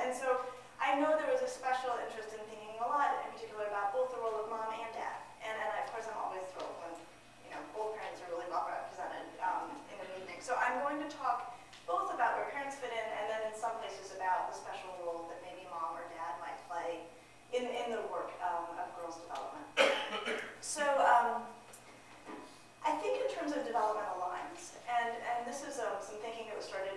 And so I know there was a special interest in thinking a lot, in particular, about both the role of mom and dad. And of course, I'm always thrilled when both parents are really well represented in an evening. So I'm going to talk both about where parents fit in, and then in some places about the special role that maybe mom or dad might play in the work of girls' development. So I think in terms of developmental lines, and this is some thinking that was started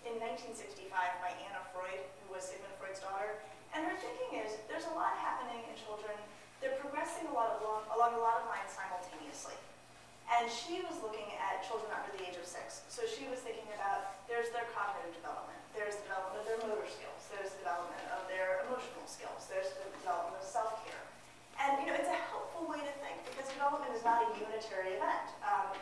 in 1965 by Anna Freud, who was Sigmund Freud's daughter. And her thinking is there's a lot happening in children. They're progressing along a lot of lines simultaneously. And she was looking at children under the age of 6. So she was thinking about there's their cognitive development, there's the development of their motor skills, there's the development of their emotional skills, there's the development of self-care. And it's a helpful way to think because development is not a unitary event.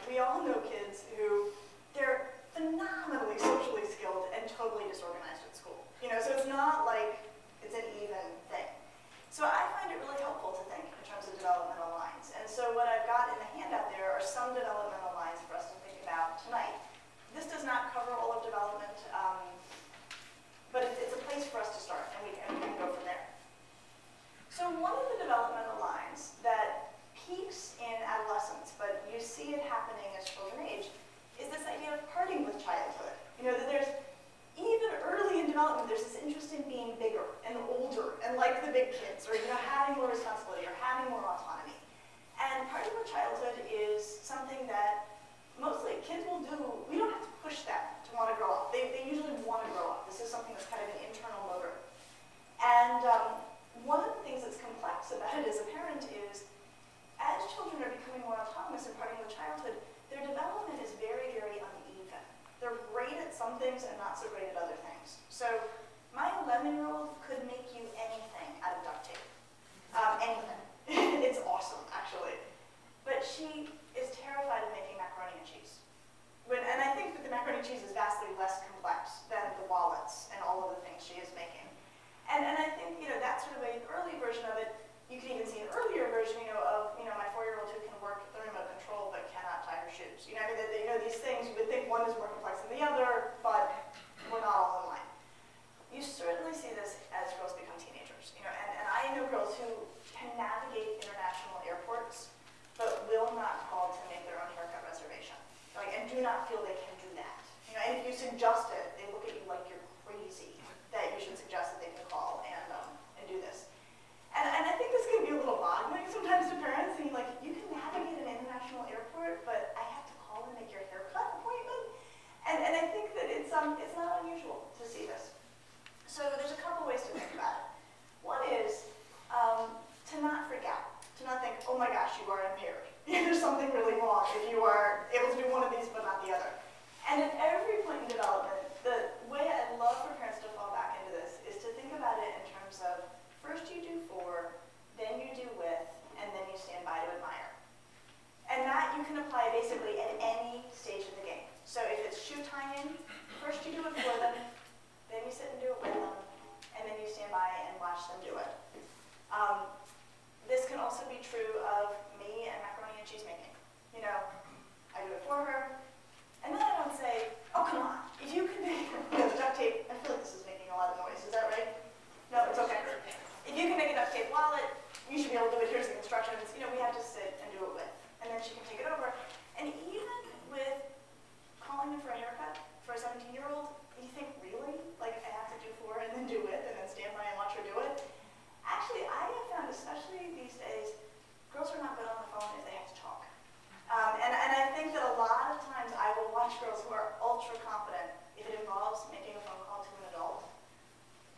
We all know kids who they're phenomenally socially skilled and totally disorganized at school. So it's not like it's an even thing. So I find it really helpful to think in terms of developmental lines. And so what I've got in the handout there are some developmental lines for us to think about tonight. This does not cover all of development, but it's a place for us to start, and we can go from there. So one of the developmental lines that peaks in adolescence, but you see it happening as children age, is this idea of parting with childhood. That there's, even early in development, there's this interest in being bigger and older and like the big kids, or having more responsibility or having more autonomy. And parting with childhood is something that mostly kids will do. We don't have to push them to want to grow up. They usually want to grow up. This is something that's kind of an internal motor. And one of the things that's complex about it as a parent is, as children are becoming more autonomous and parting with childhood, their development is very, very uneven. They're great at some things and not so great at other things. So my 11-year-old could make you anything out of duct tape. Anything. It's awesome, actually. But she is terrified of making macaroni and cheese. And I think that the macaroni and cheese is vastly less complex than the wallets and all of the things she is making. And I think that's sort of an early version of it. You can even see an earlier version, of my 4-year-old who can work the remote control but cannot tie her shoes. These things, you would think one is more complex than the other, but we're not all in line. You certainly see this as girls become teenagers. And I know girls who can navigate international airports, but will not call to make their own haircut reservation. And do not feel they can do that. And if you suggest it, they look at you like you're crazy, that you should suggest that they can call and do this. And I think this can be a little boggling sometimes to parents, and you can navigate an international airport, but I have to call and make your haircut appointment? And I think that it's not unusual to see this. So there's a couple ways to think about it. One is to not freak out, to not think, oh my gosh, you are impaired. There's something really wrong if you are able to do one of these but not the other. And at every point in development, the way I'd love for parents to fall back into this is to think about it in terms of first you do for, then you do with, and then you stand by to admire. And that you can apply basically at any stage of the game. So if it's shoe tying, first you do it for them, then you sit and do it with them, and then you stand by and watch them do it. This can also be true of me and macaroni and cheese making. I do it for her, and then I don't say, oh, come on, if you can make duct tape, I feel like this is making a lot of noise, is that right? No, it's okay. If you can make a duct tape wallet, you should be able to do it, here's the instructions. We have to sit and do it with. And then she can take it over. And even with calling them for a haircut for a 17-year-old, you think, really? I have to do for and then do with and then stand by and watch her do it? Actually, I have found, especially these days, girls are not good on the phone if they have to talk. And I think that a lot of times I will watch girls who are ultra confident. If it involves making a phone call to an adult,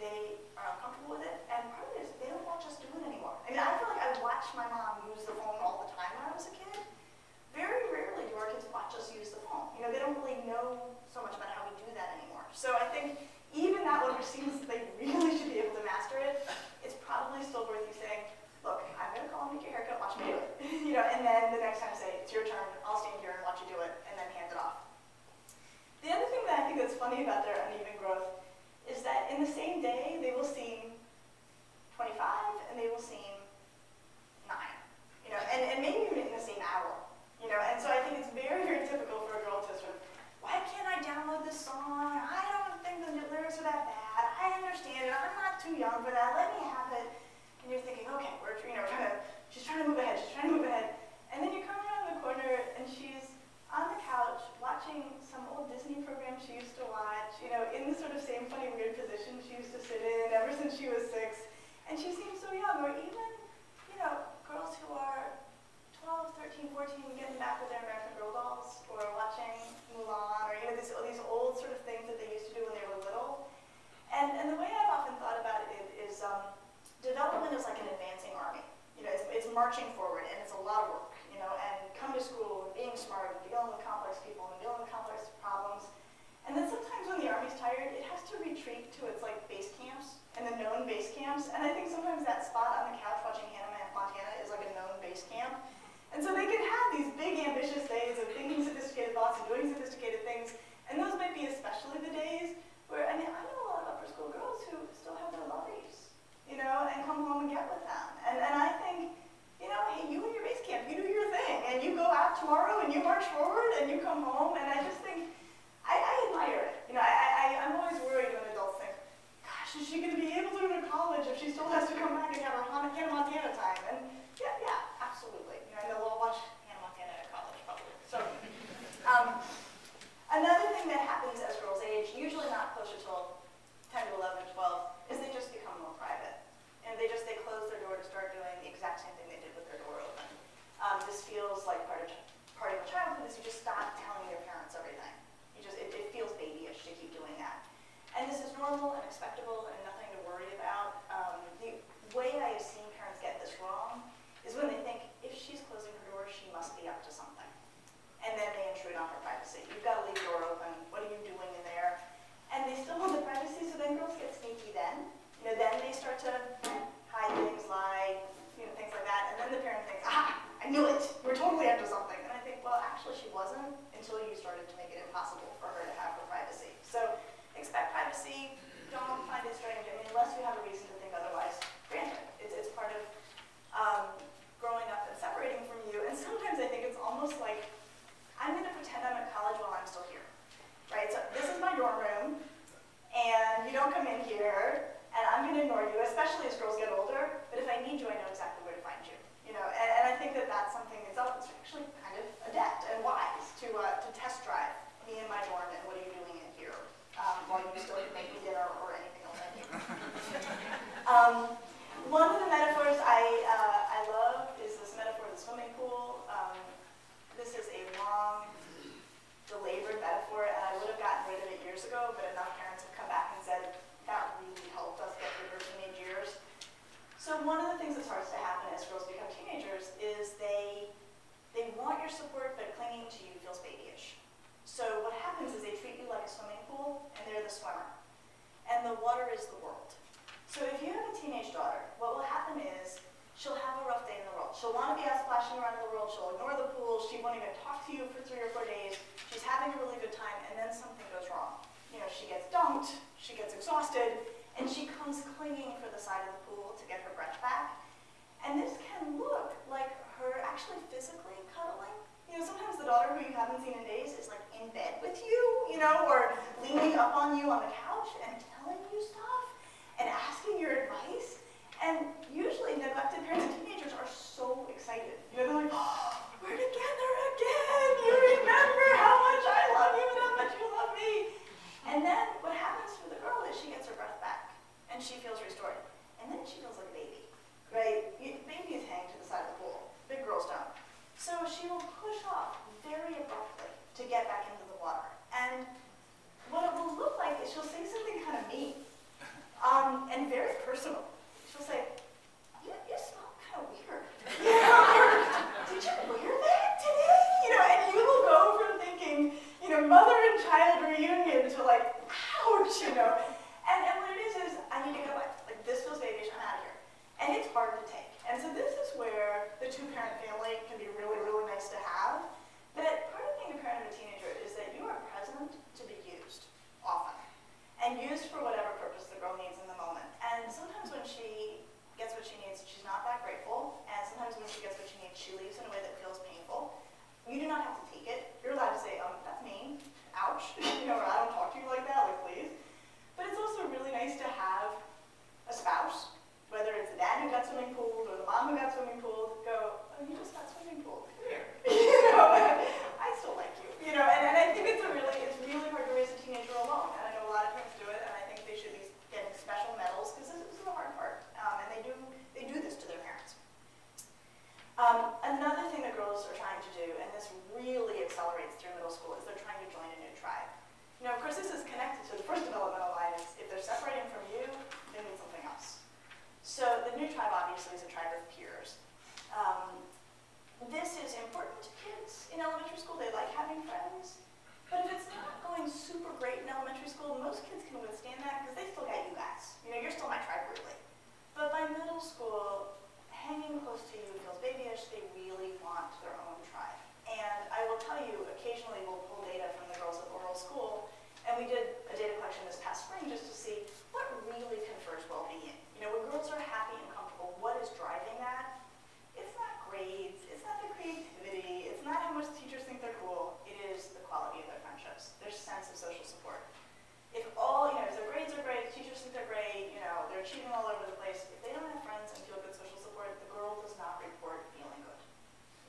they are uncomfortable with it. And part of it is they don't watch us do it anymore. I feel like I watched my mom use the phone all the time when I was a kid. Very rarely do our kids watch us use the phone. They don't really know so much about how we do that anymore. So I think even that one, which seems they really should be able to master it, it's probably still worth you saying, look, I'm going to call and make your haircut, watch me do it. And then the next time say, it's your turn, I'll stand here and watch you do it, and then hand it off. The other thing that I think that's funny about their uneven growth is that in the same day, they will seem 25 and they will seem 9. And maybe even in the same hour. And so I think it's very, very typical for a girl to sort of, why can't I download this song? I don't think the lyrics are that bad. I understand since she was 6, and she seems so young. Or even, girls who are 12, 13, 14, getting back with their American Girl dolls, or watching Mulan, or these old sort of things that they used to do when they were little. And the way I've often thought about it is development is like an advancing army. It's marching forward, and it's a lot of work. And coming to school, and being smart, and dealing with complex people, and dealing with complex problems. And then sometimes when the Army's tired, it has to retreat to its base camps and the known base camps. And I think sometimes that spot on the couch watching Hannah Montana is like a known base camp. And so they can have these big ambitious days of thinking sophisticated thoughts and doing sophisticated things. And those might be especially the days where, I know a lot of upper school girls who still have their lovies, and come home and get with them. And I think, hey, you in your base camp, you do your thing. And you go out tomorrow and you march forward and you come home. And I just think, I admire it. I'm always worried when adults think, gosh, is she going to be able to go to college if she still has to come back and have her Hannah Montana time? And yeah, absolutely. I know we'll watch Hannah Montana at college probably. So, another thing that happens as girls age, usually not closer till 10 to 11, 12, is they just become more private. And they close their door to start doing the exact same thing they did with their door open. This feels like part of childhood is you just stop telling your parents everything. It feels babyish to keep doing that. And this is normal and expectable and nothing to worry about. The way I have seen parents get this wrong is when they think, if she's closing her door, she must be up to something. And then they intrude on her privacy. You've got to leave the door open. What are you doing in there? And they still want the privacy, so then girls get sneaky then. Then they start to hide things, lie, things like that. And then the parent thinks, I knew it. You were totally up to something. And I think, well, actually she wasn't until you started to make it impossible for her to have her privacy. So expect privacy. Don't find it strange. Unless you have a reason to think otherwise, granted. It's part of growing up and separating from you. And sometimes I think it's almost like I'm going to pretend I'm at college while I'm still here. Right? So this is my dorm room, and you don't come in here, and I'm going to ignore you, especially as girls get older. But if I need you, I know exactly where to find you. And I think that's something it's actually kind of adept and wise to test drive me in my dorm and what are you doing in here while you still make me dinner or anything else I need. One of the metaphors I love is this metaphor of the swimming pool. This is a long, belabored metaphor, and I would have gotten rid of it years ago, but enough parents have come back and said, that really helped us get through our teenage years. So one of the things that starts to happen as girls become teenagers is they want your support, but clinging to you feels babyish. So what happens is they treat you like a swimming pool, and they're the swimmer. And the water is the world. So if you have a teenage daughter, what will happen is she'll have a rough day in the world. She'll want to be out splashing around in the world. She'll ignore the pool. She won't even talk to you for 3 or 4 days. She's having a really good time, and then something goes wrong. She gets dumped, she gets exhausted, and she comes clinging for the side of the pool to get her breath back. And this can look like her actually physically cuddling. Sometimes the daughter who you haven't seen in days is like in bed with you, or leaning up on you on the couch and telling you stuff and asking your advice. And usually neglected parents and teenagers are so excited. They're like, oh, we're together again. You remember how much I love you and how much you love me. And then what happens for the girl is she gets her breath back and she feels restored. And then she feels like a baby, right? Babies hang to the side of the pool. Big girls don't. So she will push off very abruptly to get back into the water. And what it will look like is she'll say something kind of mean and very personal. She'll say, you smell kind of weird. Did you wear that today? And you will go from thinking, mother and child reunion to like, ouch, And what it is I need to go. Like, this feels babyish, I'm out of here. And it's hard to take. And so this is where the 2-parent family can be really, really nice to have. But part of being a parent of a teenager is that you are present to be used often. And used for whatever purpose the girl needs in the moment. And sometimes when she gets what she needs, she's not that grateful. And sometimes when she gets what she needs, she leaves in a way that feels painful. You do not have to take it. You're allowed to say, that's mean, ouch, or I don't talk to you like that, like please. But it's important to kids in elementary school. They like having friends. But if it's not going super great in elementary school, most kids can withstand that because they still got you guys. You're still my tribe, really. But by middle school, hanging close to you feels babyish. They really want their own tribe. And I will tell you, occasionally we'll pull data from the girls at Laurel School, and we did a data collection this past spring just to see what really confers well-being. When girls are happy and comfortable, what is driving that? It's not grades, it's not the creativity, it's not how much teachers think they're cool, it is the quality of their friendships, their sense of social support. If their grades are great, teachers think they're great, they're achieving all over the place, if they don't have friends and feel good social support, the girl does not report feeling good.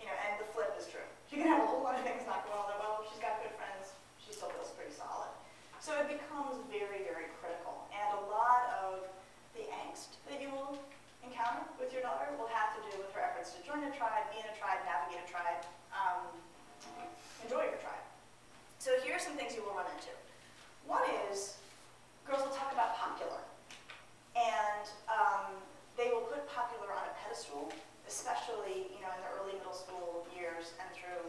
And the flip is true. She can have a whole lot of things not going all that well, if she's got good friends, she still feels pretty solid. So it becomes very, very critical. And a lot of the angst that you will encounter with your daughter will have to do with her efforts to join a tribe, be in a tribe, navigate a tribe, enjoy your tribe. So here are some things you will run into. One is, girls will talk about popular. And they will put popular on a pedestal, especially in the early middle school years and through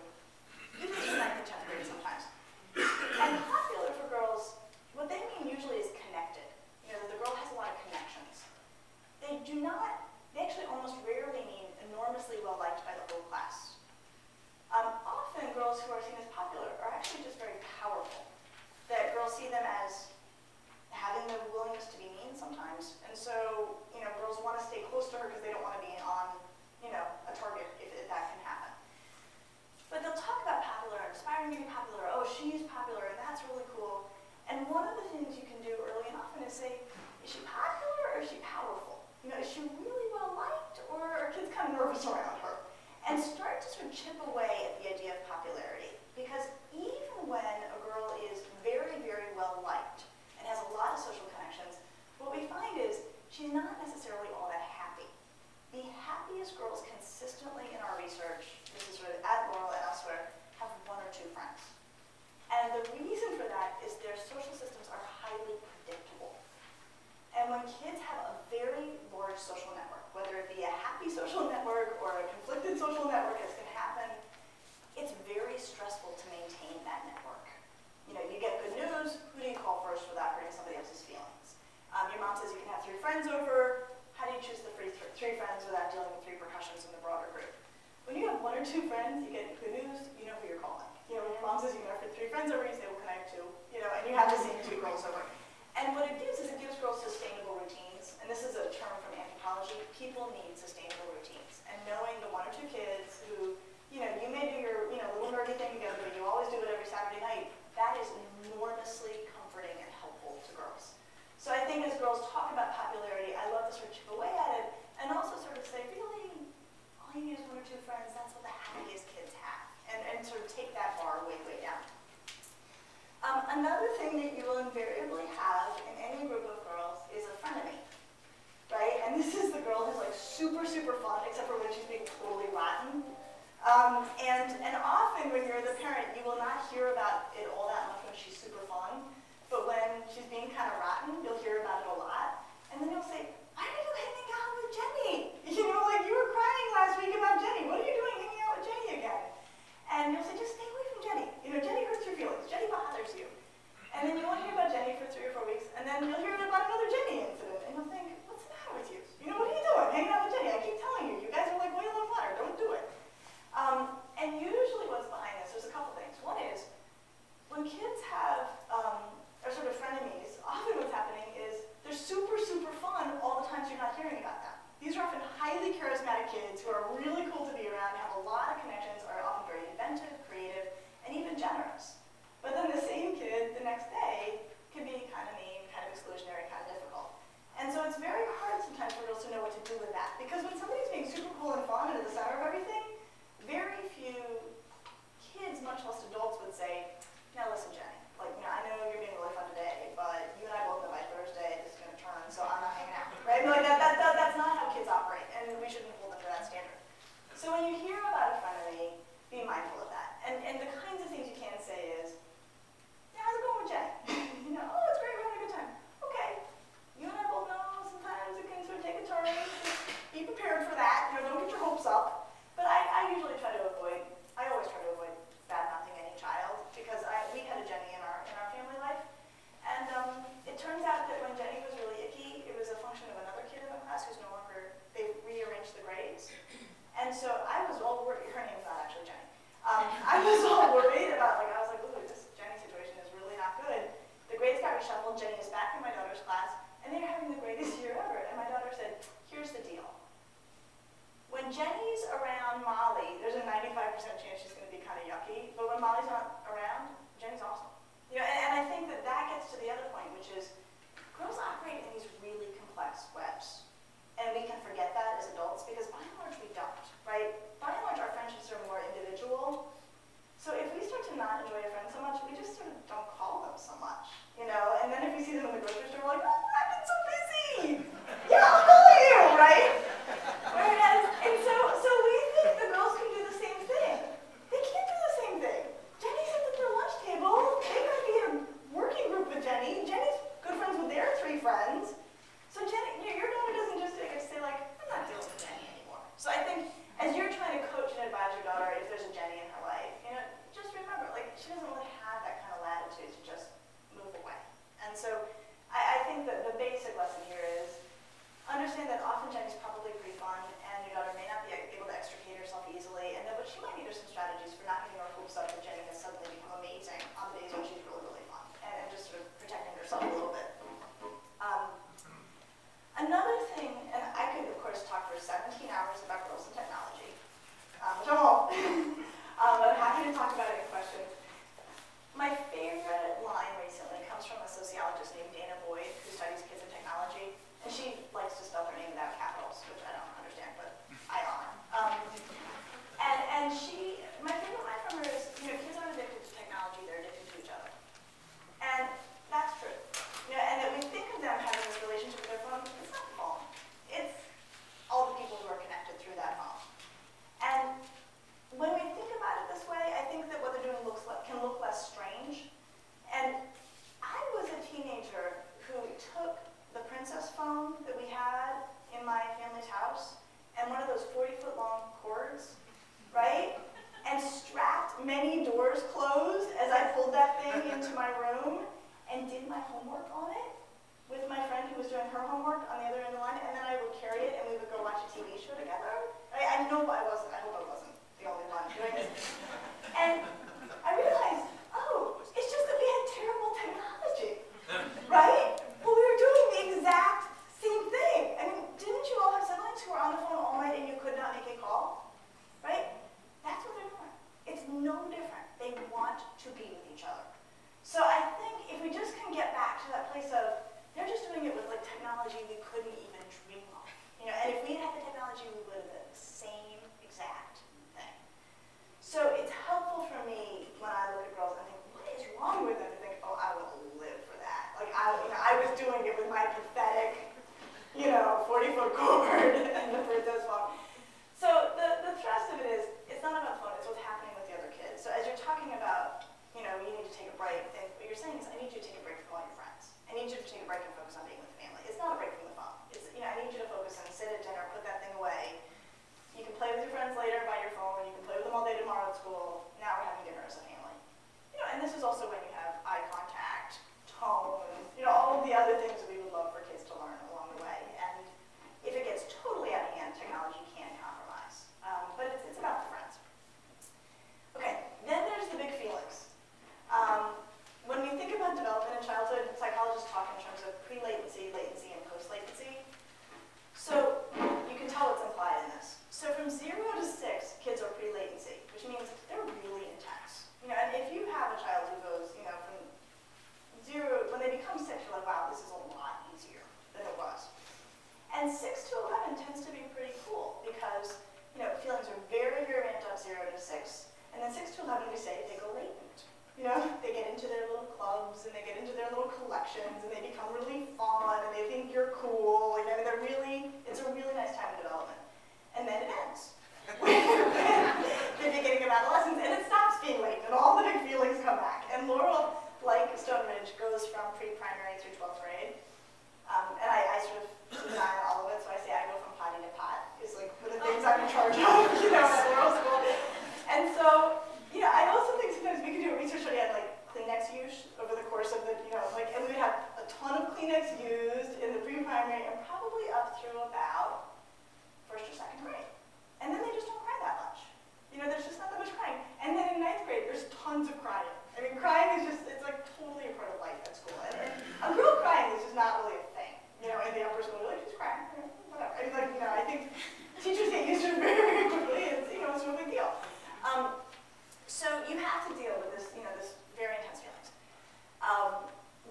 9th and 10th grade sometimes. And popular for girls, what they mean usually is connected. The girl has a lot of connections. They actually almost rarely mean enormously well-liked by the whole class. Often girls who are seen as popular are actually just very powerful. That girls see them as having the willingness to be mean sometimes. And so, girls want to stay close to her because they don't want to be on, a target if that can happen. But they'll talk about popular and aspiring to be popular. Oh, she's popular and that's really cool. And one of the things you can do early and often is say, is she popular or is she powerful? Is she really well liked or are kids kind of nervous around her? And start to sort of chip away at the idea of popularity. Because even when a girl is very, very well liked and has a lot of social connections, what we find is she's not necessarily all that happy. The happiest girls consistently in our research, this is sort of at Laurel and elsewhere, have 1 or 2 friends. And the reason for that is their social systems are highly predictable. And when kids have a very large social network, whether it be a happy social network or a conflicted social network as can happen, it's very stressful to maintain that network. You get good news, who do you call first without hurting somebody else's feelings? Your mom says you can have 3 friends over, how do you choose the 3 friends without dealing with repercussions in the broader group? When you have 1 or 2 friends, you get good news, you know who you're calling. When your mom says you can have 3 friends over, you say, well, can I have 2? And you have the same 2 girls over. And what it gives is it gives girls sustainable routines. And this is a term from anthropology. People need sustainable routines. And knowing the 1 or 2 kids who, you may do your, little nerdy thing together, but you always do it every Saturday night, that is enormously comforting and helpful to girls. So I think as girls talk about popularity, I love to sort of chip away at it and also sort of say, really, all you need is 1 or 2 friends. That's what the happiest kids have. And sort of take that bar way, way down. Another thing that you will invariably have in any group of girls is a frenemy, right? And this is the girl who's like super, super fun, except for when she's being totally rotten. And often when you're the parent, you will not hear about it all that much when she's super fun. But when she's being kind of rotten, you'll hear about it a lot. And then you'll say, why are you hanging out with Jenny? You were crying last week about Jenny. What are you doing hanging out with Jenny again? And you'll say, just stay away from Jenny. Jenny hurts your feelings. Jenny bothers you. And then you won't hear about Jenny for 3 or 4 weeks. And then you'll hear about another Jenny incident. And you'll think, what's the matter with you? What are you doing hanging out with Jenny? I keep telling you. You guys are like oil and water. Don't do it. And usually what's behind this, there's a couple things. One is, when kids are sort of frenemies, often what's happening is they're super, super fun all not enjoy a friend so much, we just sort of don't call them so much, and then if you see them in the grocery store, we're like, oh, I've been so busy. Yeah, I'll call you, right? Whereas, and so we think the girls can do the same thing. They can't do the same thing. Jenny sits at their lunch table. They might be in a working group with Jenny. Jenny's good friends with their 3 friends. So Jenny, your daughter doesn't just get to say like, I'm not dealing with Jenny anymore. So I think as you're trying to coach and advise your daughter, if there's a Jenny in her life, just remember, like, she doesn't really have that kind of latitude to just move away. And so I think that the basic lesson here is understand that often Jenny's probably pretty fun, and your daughter may not be able to extricate herself easily, and that what she might need are some strategies for not getting her hopes up that Jenny has suddenly become amazing on the days when she's really, really fun, and just sort of protecting herself a little bit. Another thing, and I could, of course, talk for 17 hours about girls and technology, which I won't, but I'm happy to talk about it in question. My favorite line recently comes from a sociologist named Damour, who studies kids and technology, and she likes to spell her name without capitals, which I don't understand, but I honor. And my favorite line from her is, kids aren't addicted to technology, they're addicted to each other. And that's true. And that we think of them having this relationship with their phone, it's not the phone. It's all the people who are connected through that phone. And when we think about it this way, I think that what they're doing can look less strange. And I was a teenager who took the princess phone that we had in my family's house and one of those 40-foot long cords, right? And strapped many doors closed as I pulled that thing into my room and did my homework on it with my friend who was doing her homework on the other end of the line, and then I would carry it and we would go watch a TV show together. I know I wasn't, I hope I wasn't the only one doing this. And I realized, it's just that we had terrible technology, right? But we were doing the exact same thing. I mean, didn't you all have siblings who were on the phone all night and you could not make a call? Right? That's what they're doing. It's no different. They want to be with each other. So I think if we just can get back to that place of, they're just doing it with like technology we couldn't even dream of. And if we had the technology, we would have done the same exact thing. So it's helpful for me when I look at girls and think, what is wrong with them? To think, I would live for that. Like I was doing it with my pathetic, 40-foot cord and the princess phone. So the thrust of it is, it's not about the phone, it's what's happening with the other kids. So as you're talking about, you need to take a break, then what you're saying is, I need you to take a break from all your friends. I need you to take a break and focus on being with family. It's not a break from the phone. It's, I need you to focus on sit at dinner, put that thing away. You can play with your friends later by your phone, you can play with them all day tomorrow at school. Now we're having dinner as a family. And this is also when you have eye contact, tone, all of the other things that we would love for kids to learn along the way. And if it gets totally out of hand, technology can compromise. But it's about the friends. Okay, then there's the big feelings. When we think about development in childhood, psychologists talk in terms of pre-latency, latency, and post-latency. So you can tell what's implied in this. So from 0 to 6, kids are pre-latency, which means they're really intense. And if you have a child who goes, from 0, when they become 6, you're like, wow, this is a lot easier than it was. And 6 to 11 tends to be pretty cool because, feelings are very, very ramped up 0 to 6. And then 6 to 11, we say they go latent. They get into their little clubs and they get into their little collections and they become really fun and they think you're cool. It's a really nice time of development. And then it ends. The beginning of adolescence, and it stops being latent and all the big feelings come back. And Laurel, like Stone Ridge, goes from pre-primary through 12th grade. And I sort of design all of it, so I say I go from potty to pot, is like one of the things I'm in charge of, at Laurel School. And so, I also think sometimes we could do a research study on like Kleenex use over the course of the, and we would have a ton of Kleenex used in the pre-primary and probably up through about 1st or 2nd grade. And then they just don't cry that much. There's just not that much crying. And then in 9th grade, there's tons of crying. I mean, crying is just, it's like totally a part of life at school. And a girl crying is just not really a thing. In the upper school, you're like, she's crying, whatever. I mean, I think teachers get used to it very, very quickly. It's no big deal. So you have to deal with this, this very intense feelings.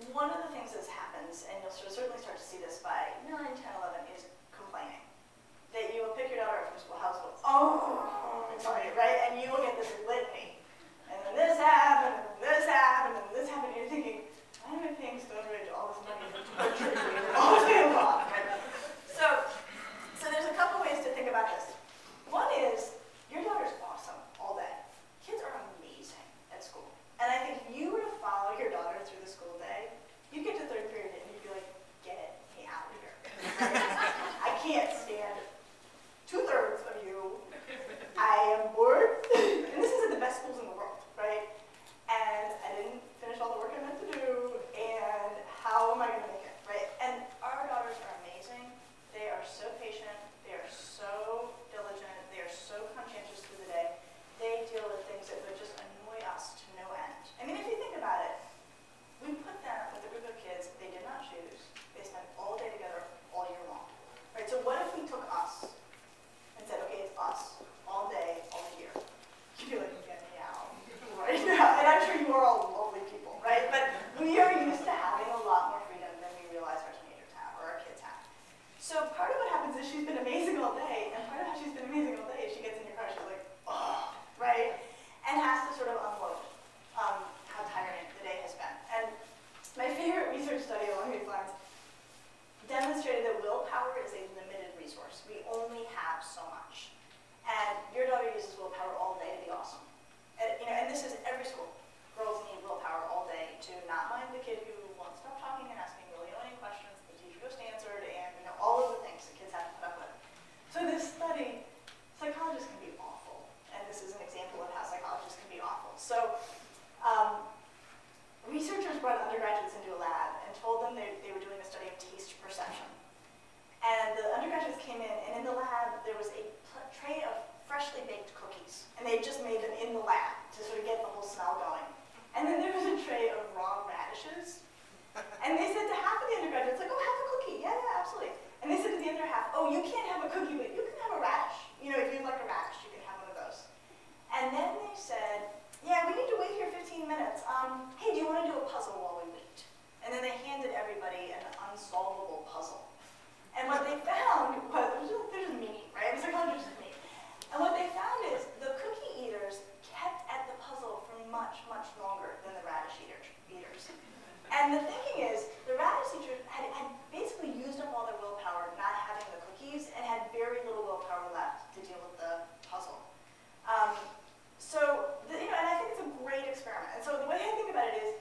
One of the things that happens, and you'll certainly start to see this by 9, 10, 11, is complaining. That you will pick your daughter up from school, how's school? Oh, right? And you will get this list sort of unload how tiring the day has been. And my favorite research study along these lines demonstrated that willpower is a limited resource. We only have so much. And your daughter uses willpower all day to be awesome. And this is every school. Girls need willpower all day to not mind the kid who won't stop talking and asking really annoying questions the teacher just answered, and all of the things that kids have to put up with. So this study, psychologists can be awful, and this is an example of how psychologists can be awful. So researchers brought undergraduates into a lab and told them they were doing a study of taste perception. And the undergraduates came in, and in the lab there was a tray of freshly baked cookies, and they just made them in the lab to sort of get the whole smell going. And then there was a tray of raw radishes, and they said to half of the undergraduates, like, oh, have a cookie. Yeah, absolutely. And they said to the other half, oh, you can't have a cookie, but you can have a radish. If you'd like a radish, you can have one of those. And then they said, yeah, we need to wait here 15 minutes. Hey, do you want to do a puzzle while we wait? And then they handed everybody an unsolvable puzzle. And what they found was, they're just mean, right? The psychologists are mean. And what they found is the cookie eaters kept at the puzzle for much, much longer than the radish eaters. And the thinking is, the radish eaters had basically used up all their willpower not having the cookies and had very little willpower left to deal with the puzzle. And I think it's a great experiment. And so the way I think about it is,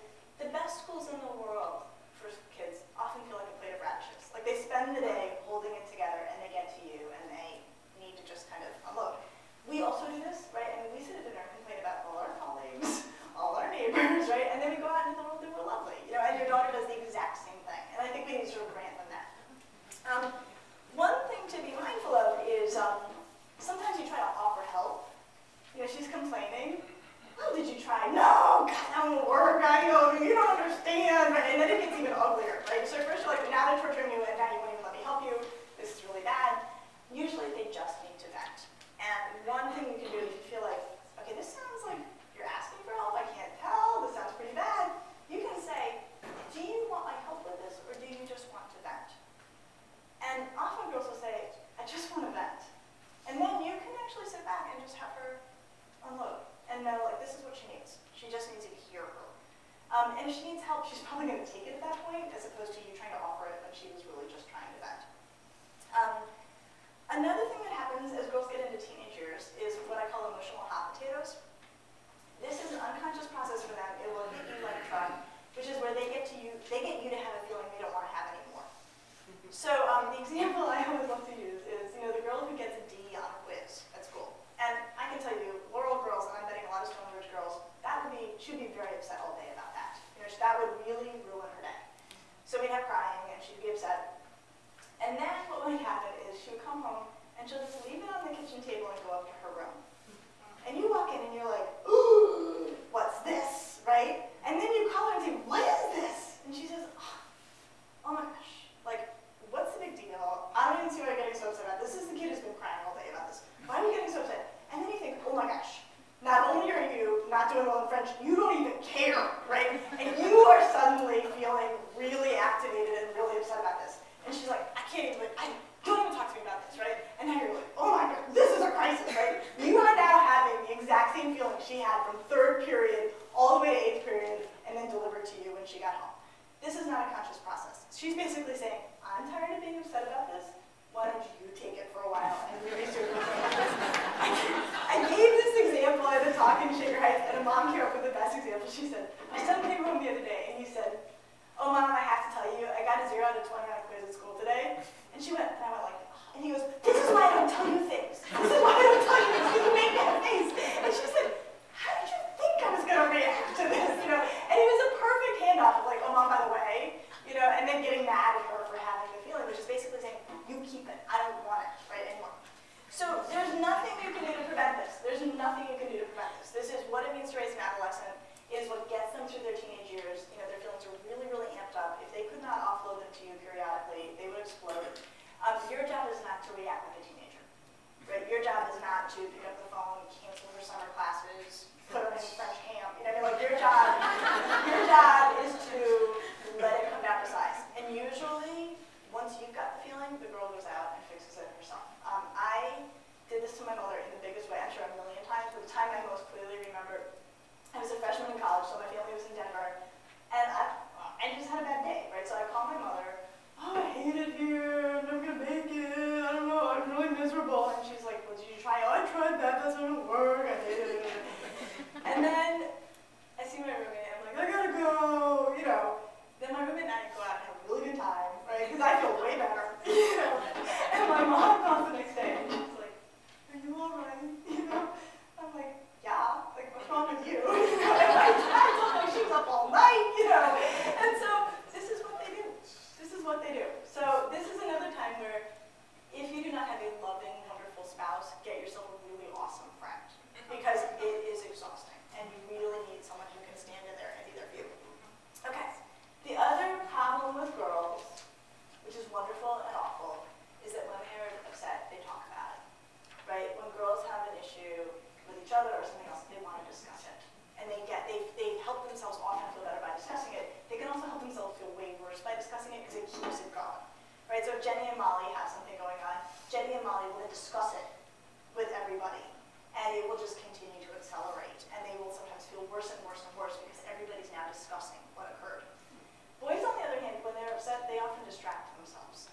the best schools in the world for kids often feel like a plate of radishes. Like they spend the day holding it together and they get to you and they need to just kind of unload. We also do this, right? I mean, we sit at dinner and complain about all our colleagues, all our neighbors, right? And then we go out into the world and we're lovely. And your daughter does the exact same thing. And I think we need to sort of grant them that. One thing to be mindful of is sometimes you try to offer help. She's complaining. Oh, did you try? No, God, that won't work. You don't understand. Right? And then it gets even uglier, right? So first you're like, now they're torturing you, and now you won't even let me help you. This is really bad. Usually they just need to vent. And one thing you can do if you feel like, okay, this sounds like you're asking for help. I can't tell. This sounds pretty bad. You can say, do you want my help with this, or do you just want to vent? And often girls will say, I just want to vent. And then you can actually sit back and just have her unload and know, like, this is what she needs. She just needs you to hear her. And if she needs help, she's probably going to take it at that point, as opposed to you trying to offer it when she was really just trying to vent. Another thing that happens as girls get into teenage years is what I call emotional hot potatoes. This is an unconscious process for them. It will hit you like a truck, which is where they get you to have a feeling they don't want to have anymore. So the example I always love to use is, the girl who gets a D on a quiz at school. And I can tell you, Laurel girls, and I'm betting a lot of Stonebridge girls, she'd be very upset all day about that. That would really ruin her day. So we'd have crying, and she'd be upset. And then what would happen is she would come home, and she'll just leave it on the kitchen table and go up to her room. And you walk in, and you're like, ooh, what's this, right? And then you call her and say, what is this? And she says, oh my gosh, like, what's the big deal? I don't even see why you're getting so upset about this. This is the kid who's been crying all day about this. Why are you getting so upset? And then you think, oh my gosh, not only are you not doing well in French, you don't even care, right? And you are suddenly feeling really activated and really upset about this. And she's like, don't even talk to me about this, right? And now you're like, oh my God, this is a crisis, right? You are now having the exact same feeling she had from 3rd period all the way to 8th period and then delivered to you when she got home. This is not a conscious process. She's basically saying, I'm tired of being upset about this. Why don't you take it for a while and really seriously about this? I gave this example at a talk in Shaker Heights, and a mom came up with the best example. She said, my son came home the other day, and he said, oh, Mom, I have to tell you, I got a 0 out of 20 on a quiz at school today. And she went, and I went like, oh. And he goes, this is why I don't tell you things. This is why I don't tell you things, because you make that face. And she said, how did you think I was going to react to this? And it was a perfect handoff of like, oh, Mom, by the way, and then getting mad at her for having the feeling, which is basically saying, you keep it. I don't want it, right, anymore. So there's nothing you can do to prevent this. There's nothing you can do to prevent this. This is what it means to raise an adolescent, is what gets them through their teenage years. Their feelings are really, really amped up. If they could not offload them to you periodically, they would explode. And then I see my roommate, I'm like, I gotta go, you know. Then my roommate and I go out and have a really good time, right? Because I feel way better, you know. And my mom comes the next day and she's like, are you all right? You know? I'm like, yeah, like what's wrong with you? You know, and my dad told me she was up all night, you know. And so this is what they do. This is what they do. So this is another time where if you do not have a loving, wonderful spouse, get yourself a really awesome friend. Because it is exhausting. And you really need someone who can stand in there and be there for you. Okay. The other problem with girls, which is wonderful and awful, is that when they're upset, they talk about it. Right? When girls have an issue with each other or something else, they want to discuss it. And they help themselves often feel better by discussing it. They can also help themselves feel way worse by discussing it because it keeps it going. Right? So if Jenny and Molly have something going on, Jenny and Molly will then discuss it with everybody. And it will just continue to accelerate. And they will sometimes feel worse and worse and worse because everybody's now discussing what occurred. Boys, on the other hand, when they're upset, they often distract themselves.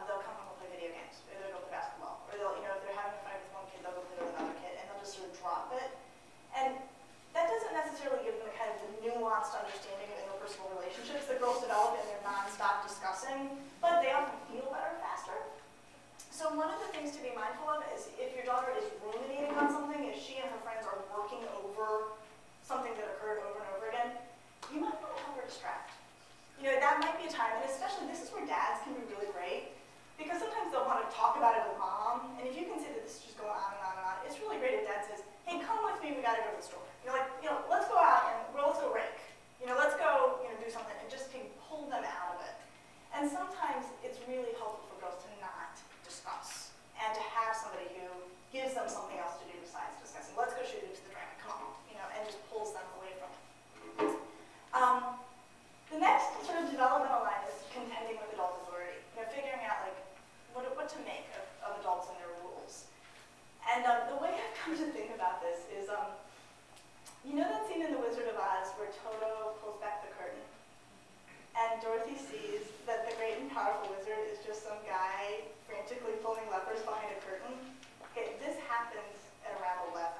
They'll come home and play video games, or they'll go play basketball, or they'll, if they're having a fight with one kid, they'll go play with another kid, and they'll just sort of drop it. And that doesn't necessarily give them the kind of the nuanced understanding of interpersonal relationships that girls develop in their non-stop discussing, but they often feel better faster. So one of the things to be mindful of is if your daughter is ruminating on something, if she and her friends are working over something that occurred over and over again, you might want to help her distract. That might be a time, and especially this is where dads can be really great, because sometimes they'll want to talk about it with mom, and if you can see that this is just going on and on and on, it's really great if dad says, hey, come with me, we gotta go to the store. Let's go out and let's go rake. Let's go, do something, and just to pull them out of it. And sometimes it's really helpful for girls to not discuss, and to have somebody who gives them something else to do besides discussing. Let's go shoot into the dragon, come on, and just pulls them away from it. The next sort of developmental line is contending with adult authority. Figuring out what to make of adults and their rules. And the way I've come to think about this is, that scene in The Wizard of Oz where Toto pulls back the curtain, and Dorothy sees that the great and powerful wizard is just some guy frantically pulling levers behind a curtain. Okay, this happens at around 11.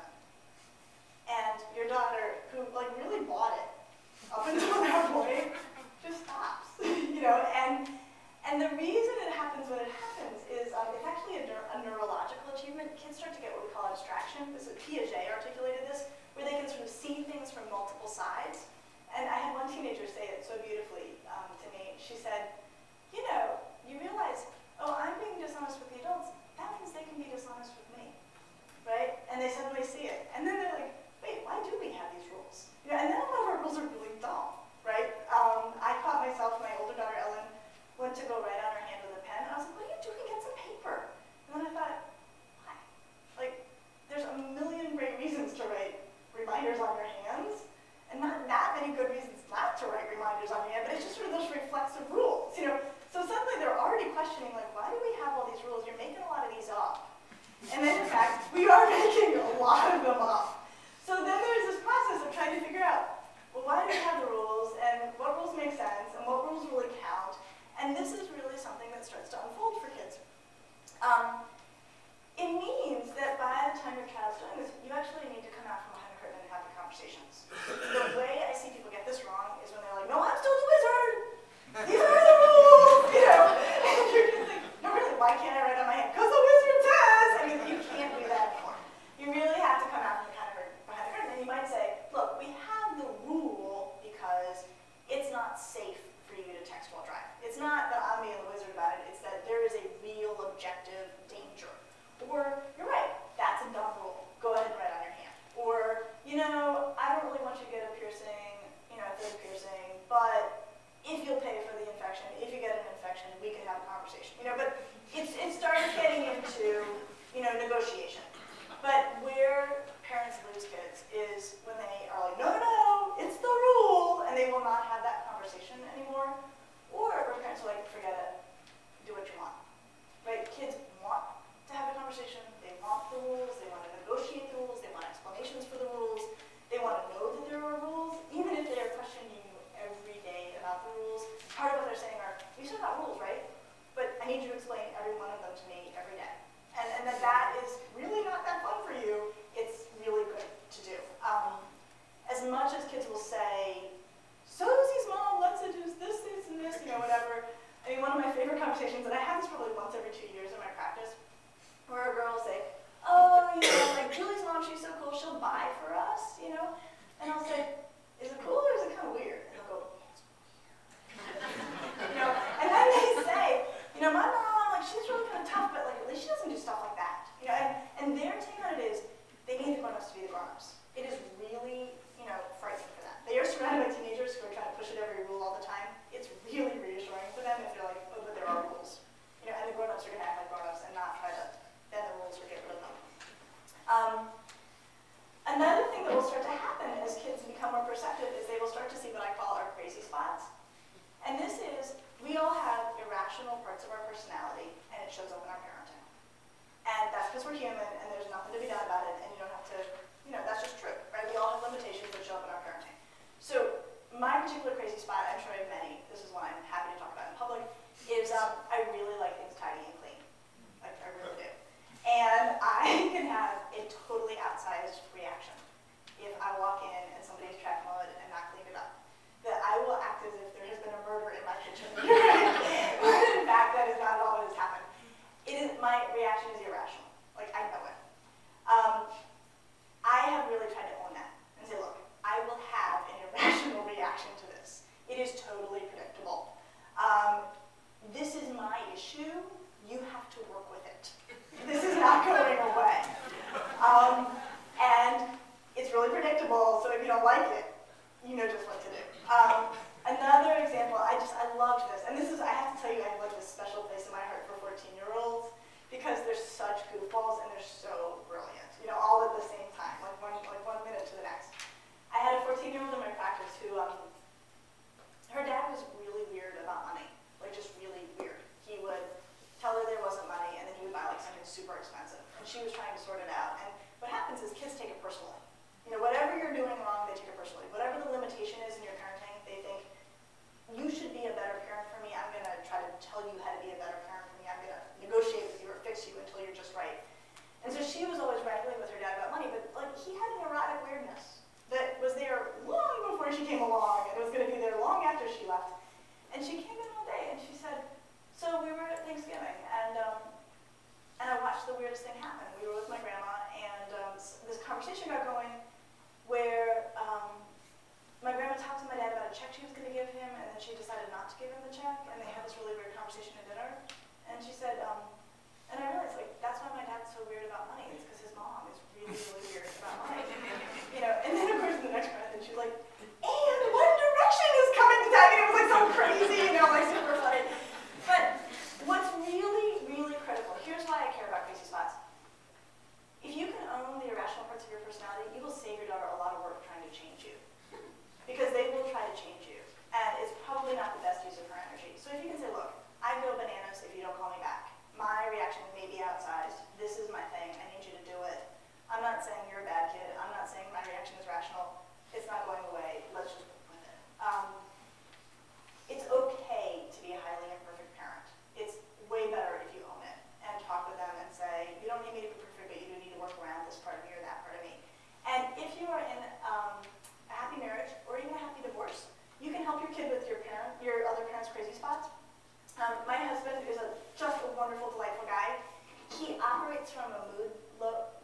And your daughter, who really bought it up until that point, just stops, and the reason it happens when it happens is it's actually a neurological achievement. Kids start to get what we call abstraction. This is Piaget articulated this, where they can sort of see things from multiple sides. And I had one teenager say it so beautifully to me. She said, you realize, oh, I'm being dishonest with the adults. That means they can be dishonest with me, right? And they suddenly see it. And then they're like, wait, why do we have these rules? And then a lot of our rules are really dumb, right? I caught myself, my older daughter Ellen went to go write on her hand with a pen, and I was like, what are you doing? Get some paper. And then I thought, why? There's a million great reasons to write reminders on your hands, and not that many good reasons not to write reminders on your hand, but it's just sort of those reflexive rules, So suddenly they're already questioning, why do we have all these rules? You're making a lot of these up. And then, in fact, we are making a lot of them up. So then there's this process of trying to figure out, well, why do we have the rules, and what rules make sense, and what rules really count? And this is really something that starts to unfold for kids. It means that by the time your child's doing this, you actually need to come out from behind the curtain and have the conversations. The way I see people get this wrong is when they're like, no, I'm still the wizard! These are the rules! And you're just like, no, really, why can't I write on my hand? Because the wizard says! You can't do that anymore. You really have to come out from behind the curtain, and you might say, look, we have the rule because it's not safe for you to text while driving. It's not that I'm being the wizard about it, it's that there is a real objective danger. Or, you're right, that's a dumb rule. Go ahead and write on your hand. Or, I don't really want you to get a piercing, a third piercing, but if you'll pay for the infection, if you get an infection, we can have a conversation. But it starts getting into, negotiation. But where parents lose kids is when they are like, no, it's the rule, and they will not have that conversation anymore. Or where parents are like, forget it, do what you want. Right? Kids want to have a conversation, they want the rules, they want to negotiate the rules, they want explanations for the rules, they want to know that there are rules, even if they are questioning you every day about the rules. Part of what they're saying are, you still got rules, right? But I need you to explain every one of them to me every day. And that is really not that fun for you. It's really good to do. much as kids will say, Susie's mom lets her do this, and this, whatever. I mean, one of my favorite conversations, and I have this probably once every 2 years in my practice, where a girl will say, oh, like Julie's mom, she's so cool, she'll buy for us, And I'll say, is it cool or is it kind of weird? And they'll go, and then they say, my mom, like, she's really kind of tough, but like, at least she doesn't do stuff like that. And their take on it is, they need the grown-ups to be the grown-ups. It is really, frightening for them. They are surrounded by teenagers who are trying to push at every rule all the time. It's really reassuring for them if they're like, oh, but there are rules. And the grown-ups are going to act like grown-ups and not try to bend the rules or get rid of them. Another thing that will start to happen as kids become more perceptive is they will start to see what I call our crazy spots. And this is, we all have irrational parts of our personality, and it shows up in our parenting. And that's because we're human, and there's nothing to be done about it, and you don't have to, that's just true, right? We all have limitations that show up in our parenting. So my particular crazy spot, I'm sure I have many, this is one I'm happy to talk about in public, is I really like things tidy and clean. Like, I really do. And I can have a totally outsized reaction if I walk in and somebody's tracked mud and not cleaned it up. That I will act as if there has been a murder in my kitchen. When in fact, that is not at all what has happened. My reaction is irrational. Like, I know it. I have really tried to own that and say, look, I will have an irrational reaction to this. It is totally predictable. This is my issue. You have to work with it. This is not going away. And it's really predictable, so if you don't like it, you know just what to do. Another example, I loved this, and this is, I have to tell you, I have like this special place in my heart for 14-year-olds because they're such goofballs and they're so brilliant, all at the same time, like one minute to the next. I had a 14-year-old in my practice who, her dad was really weird about money, like just really weird. He would tell her there wasn't money, and then he would buy like something super expensive, and she was trying to sort it out. And what happens is kids take it personally. Whatever you're doing wrong, they take it personally. Whatever the limitation is in your parenting, they think, you should be a better parent for me. I'm going to try to tell you how to be a better parent for me. I'm going to negotiate with you or fix you until you're just right. And so she was always wrestling with her dad about money, but like he had an erotic weirdness that was there long before she came along, and it was going to be there long after she left. And she came in one day and she said, so we were at Thanksgiving, and I watched the weirdest thing happen. We were with my grandma, and this conversation got going where my grandma talked to my dad about a check she was going to give him, and then she decided not to give him the check, and they had this really weird conversation at dinner. And she said, and I realized, like, that's why my dad's so weird about money. It's because his mom is really, really weird about money. And then of course in the next breath, and she's like, and One Direction is coming to town, and it was like so crazy, like super funny. But what's really, really critical, here's why I care about crazy spots. If you can own the irrational parts of your personality, you will save your daughter a lot of work trying to change you. Because they will try to change you. And it's probably not the best use of her energy. So if you can say, look, I go bananas if you don't call me back. My reaction may be outsized. This is my thing. I need you to do it. I'm not saying you're a bad kid. I'm not saying my reaction is rational. It's not going away. Let's just work with it. It's okay to be a highly imperfect parent. It's way better if you own it and talk with them and say, you don't need me to be perfect, but you do need to work around this part of me or that part of me. And if you are in a happy marriage or even a happy divorce, you can help your kid with your other parent's crazy spots. My husband is just a wonderful, delightful guy. He operates from a mood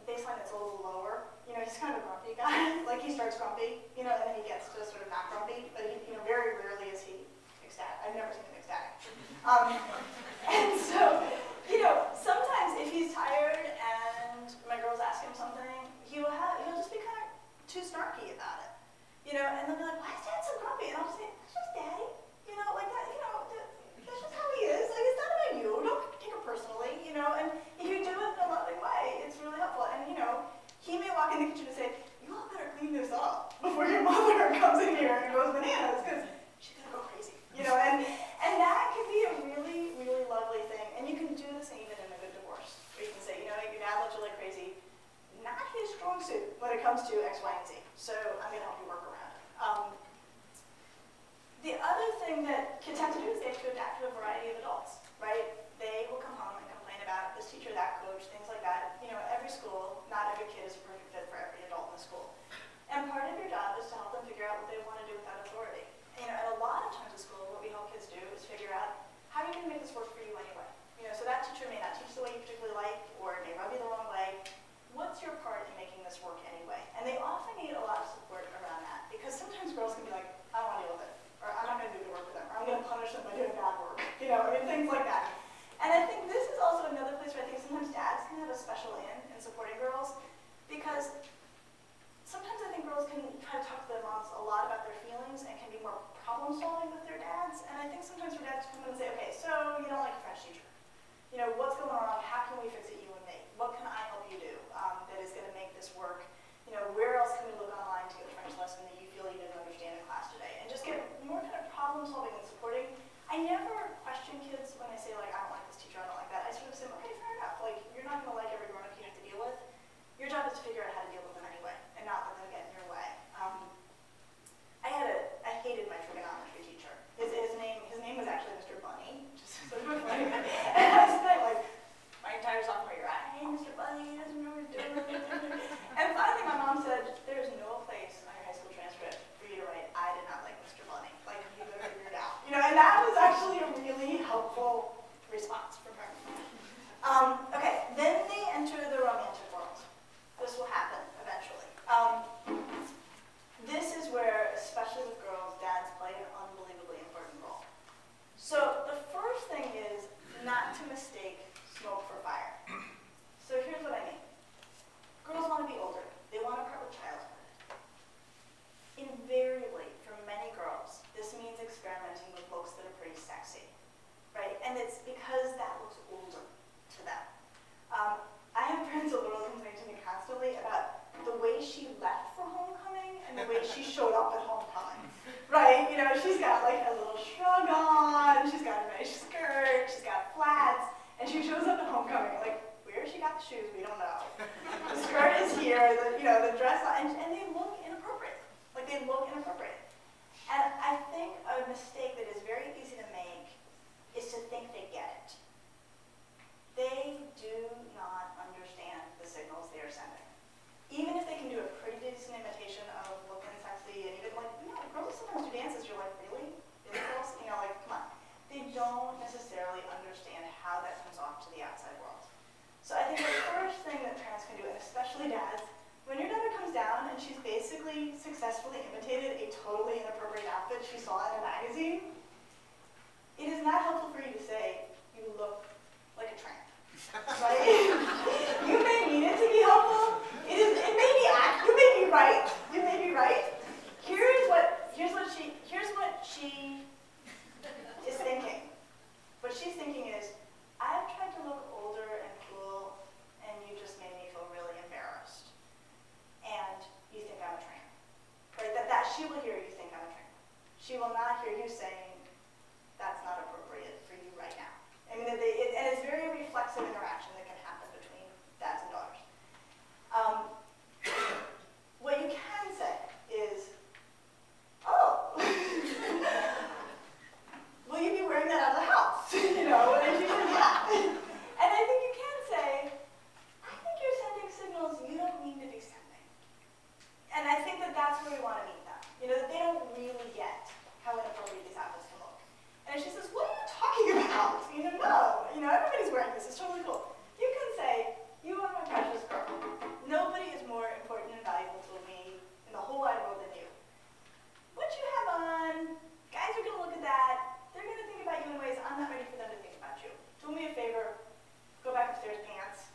baseline that's a little lower. He's kind of a grumpy guy. Like he starts grumpy, and then he gets to sort of not grumpy. But very rarely is he ecstatic. I've never seen him ecstatic. And so, sometimes if he's tired and my girls ask him something, he'll just be kind of too snarky about it. And they'll be like, why is Dad so grumpy? And I'll just say, that's just Daddy. Like that, that's just how he is. Like, it's not about you. Don't take it personally, And if you do it in a loving way, it's really helpful. And, he may walk in the kitchen and say, you all better clean this up before your mother comes in here and goes bananas, because she's going to go crazy, And that can be a really, really lovely thing. And you can do this even in a good divorce, where you can say, your dad looks really crazy. Not his strong suit when it comes to X, Y, and Z. So I'm going to help you work around it. The other thing that kids have to do is they have to adapt to a variety of adults, right? They will come home and complain about this teacher, that coach, things like that. Every school, not every kid is a perfect fit for every adult in the school. And part of your job is to help them nuance a lot about their feelings and can be more problem solving with their dads. And I think sometimes for dads to come in and say, okay, so you don't like your French teacher. You know, what's going on? How can we fix it, you and me? What can I help you do that is going to make this work? You know, where else can we look online to get a French lesson that you feel you didn't understand in class today? And just get more kind of problem solving and supporting. I never question kids when they say, like, I don't like this teacher, I don't like that. I sort of say, okay, fair enough. Like, you're not going to like every grown-up you have to deal with. Your job is to figure out how to deal with them anyway and not let them get in your way. I hated my trigonometry teacher. His name was actually Mr. Bunny, which is sort of funny. And I spent like my entire sophomore year, I hate Mr. Bunny, he doesn't know what he's doing. And finally my mom said, there's no place on your high school transcript for you to write, I did not like Mr. Bunny. Like, you better figure it out. You know, and that was actually a really helpful response from her. Okay, then they enter the romantic world. This will happen eventually. This is where, especially with girls, dads play an unbelievably important role. So the first thing is not to mistake smoke for fire. So here's what I mean. Girls want to be older. They want to part with childhood. Invariably, for many girls, this means experimenting with looks that are pretty sexy, right? And it's because that looks older to them. I have friends that Laurel complain to me constantly about the way she left for homecoming and the way she showed up at homecoming, right? You know, she's got like a little shrug on, she's got a nice skirt, she's got flats, and she shows up at homecoming. Like, where she got the shoes, we don't know. The skirt is here, the dress, and they look inappropriate. Like, they look inappropriate. And I think a mistake that is very easy to make is to think they get it. They do not understand the signals they are sending. Even if they can do a pretty decent imitation of looking sexy, and even like, you know, girls sometimes do dances, you're like, really? Really, girls? You know, like, come on. They don't necessarily understand how that comes off to the outside world. So I think the first thing that parents can do, and especially dads, when your daughter comes down and she's basically successfully imitated a totally inappropriate outfit she saw in a magazine, it is not helpful for you to say, you look like a tramp, right? You may mean it to be helpful. You may be right. You may be right. Here's what she is thinking. What she's thinking is, I've tried to look older and cool, and you just made me feel really embarrassed. And you think I'm a tramp. Right? That she will hear you think I'm a tramp. She will not hear you saying, that's not appropriate for you right now. I mean, and it's very reflexive interaction that can happen between dads and daughters. What you can say is, oh, will you be wearing that out of the house? You know, and she says, yeah. And I think you can say, I think you're sending signals you don't mean to be sending. And I think that that's where we want to meet them. You know, that they don't really get how inappropriate these outfits can look. And she says, what are you talking about? You know, no. You know, everybody's wearing this. It's totally cool. You can say, you are my precious girl. Nobody is more important and valuable to me in the whole wide world than you. What you have on, guys are going to look at that. They're going to think about you in ways I'm not ready for them to think about you. Do me a favor. Go back upstairs, pants,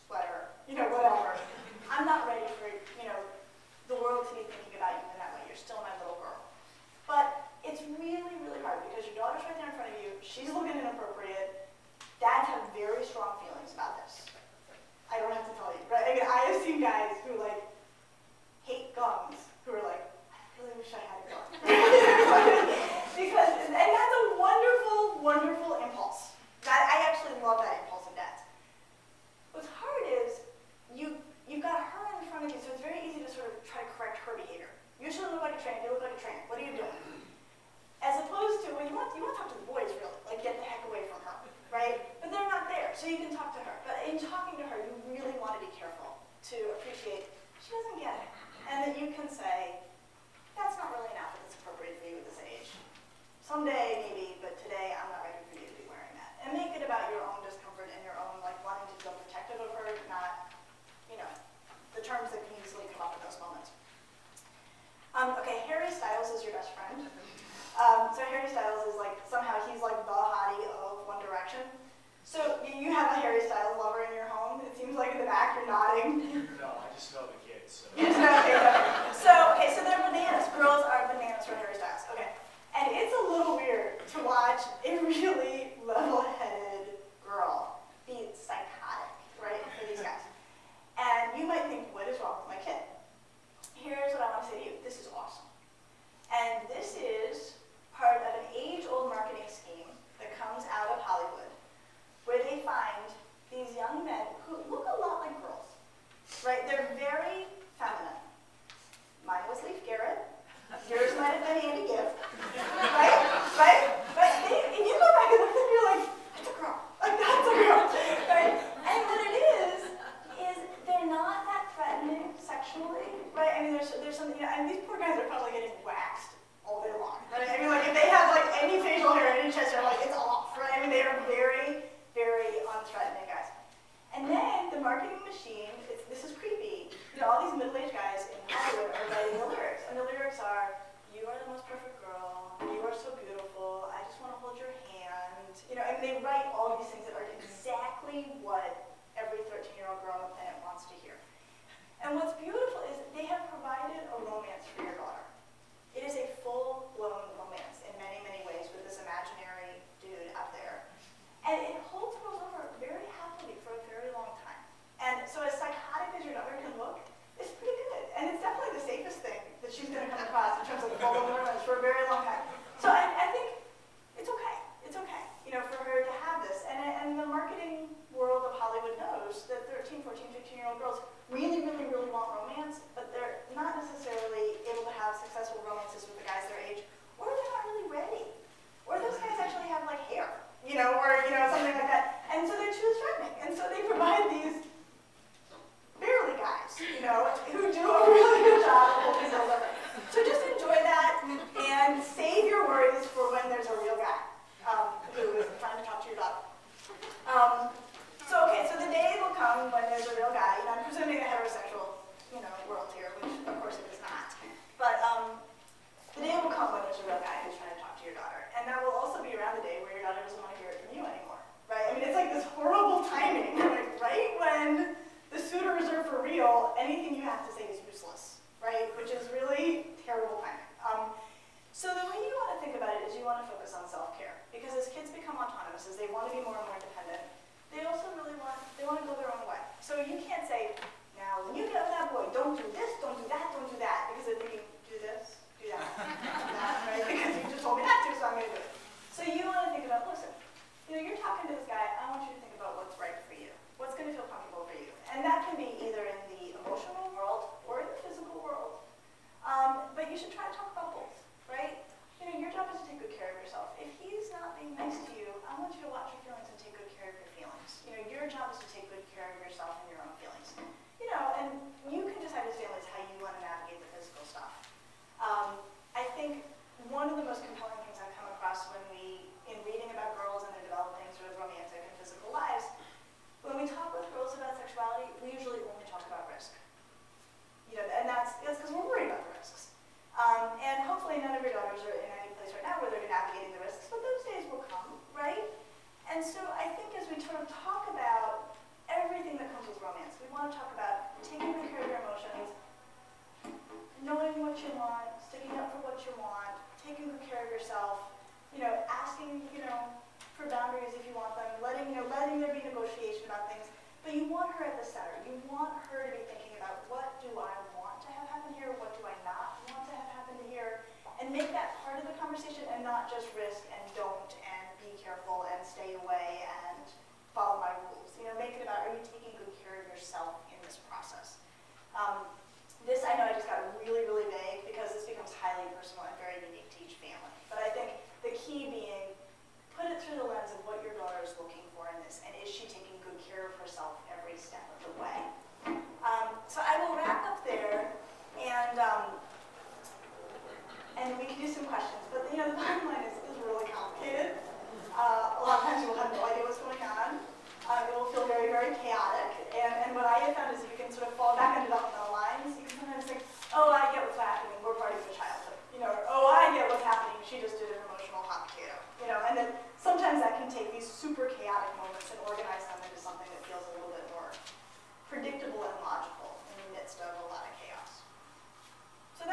sweater, you know, whatever. I'm not ready for, you know, the world to be thinking about you in that way. You're still my little girl. But it's really, really hard because your daughter's right there in front of you. She's looking inappropriate. Dads have very strong feelings about this. I don't have to tell you, right? I mean, I have seen guys who, like, hate gums, who are like, I really wish I had a gun. And that's a wonderful, wonderful impulse. I actually love that impulse in dads. What's hard is, you've got her in front of you, so it's very easy to sort of try to correct her behavior. You shouldn't look like a tramp, you look like a tramp. What are you doing? As opposed to, well, you want to talk to the boys, really. Like, get the heck away from her, right? But they're not there, so you can talk to her. But in talking to her, you really want to be careful to appreciate she doesn't get it. And that you can say, that's not really an outfit that's appropriate for you at this age. Someday, maybe, but today, I'm not ready for you to be wearing that. And make it about your own discomfort and your own, like, wanting to feel protective of her, not, you know, the terms that can easily come up in those moments. Okay, Harry Styles is your best friend. So Harry Styles is like, somehow he's like the hottie of One Direction. So you have a Harry Styles lover in your home. It seems like in the back you're nodding. No, I just know the kids. So. You just know, okay, so they're bananas. there's something, and these poor guys are probably getting waxed all day long. Right? I mean, like, if they have like any facial hair, any chest hair, like, it's off, right? I mean, they are very, very unthreatening guys. And then the marketing machine, this is creepy. All these middle-aged guys in Hollywood are writing the lyrics, and the lyrics are, "You are the most perfect girl. You are so beautiful. I just want to hold your hand." And they write all these things that are exactly what every 13-year-old girl on the planet wants to hear. And what's beautiful is they have provided a romance for your daughter. It is a full-blown romance in many, many ways with this imaginary dude out there. And it holds girls over very happily for a very long time. And so as psychotic as your daughter can look, it's pretty good. And it's definitely the safest thing that she's going to come across in terms of full-blown romance for a very long time. So I think it's okay. It's okay, for her to have this. And the marketing world of Hollywood knows that 13, 14, 15-year-old girls really, really, really want romance, but they're not necessarily able to have successful romances with the guys their age, or they're not really ready. Or those guys actually have, like, hair, or, something like that. And so they're too threatening. And so they provide these barely guys, who do a really good job of holding girls over. So just enjoy that and save your worries for when there's a real guy who is trying to talk to your daughter. So the day will come when there's a real guy, I'm presuming a heterosexual, world here, which of course it is not. But the day will come when there's a real guy who's trying to talk to your daughter. And that will also be around the day where your daughter doesn't want to hear it from you anymore, right? I mean, it's like this horrible timing, like right when the suitors are for real, anything you have to say is useless, right? Which is really terrible timing. So the way you want to think about it is you want to focus on self-care. Because as kids become autonomous, as they want to be more and more independent, they also really want to go their own way. So you can't say, now when you get with that boy, don't do this, don't do that, don't do that. Because they're thinking, do this, do that, do that, right? Because you just told me not to, so I'm going to do it. So you want to think about, listen, you're talking to this guy, I want you to think about what's right for you. What's going to feel comfortable for you. And that can be either in the emotional world or in the physical world. But you should try to talk about both, right? Your job is to take good care of yourself. If he's not being nice to you, I want you to watch your feelings and take good care of your feelings. Your job is to take good care of yourself and your own feelings. And you can decide as families how you want to navigate the physical stuff. I think one of the most compelling things I've come across in reading about girls and their developing sort of romantic and physical lives, when we talk with girls about sexuality, we usually only talk about risk. And that's because we're worried about the risks. And hopefully none of your daughters are in any place right now where they're navigating the risks, but those days will come, right? And so I think as we sort of talk about everything that comes with romance, we want to talk about taking good care of your emotions, knowing what you want, sticking up for what you want, taking good care of yourself, asking, for boundaries if you want them, letting there be negotiation about things. But you want her at the center. You want her to be thinking about, what do I want to have happen here? What do I not want to have happen here? And make that part of the conversation and not just risk and don't and be careful and stay away and follow my rules. Make it about, are you taking good care of yourself in this process? This, I know I just got really, really vague because this becomes highly personal and very unique to each family. But I think the key being, put it through the lens of what your daughter is looking for in this, and is she taking good care of herself every step of the way? So I will wrap up there, and we can do some questions. But the bottom line is really complicated. A lot of times you will have no idea what's going on. It will feel very, very chaotic. And what I have found is if you can sort of fall back under the lines, you can sometimes think, oh, I get what's happening. We're part of the childhood. Or, oh, I get what's happening. She just did an emotional hot potato. And then sometimes that can take these super chaotic moments and organize them into something that feels a little bit more predictable and logical in the midst of a lot of chaos. So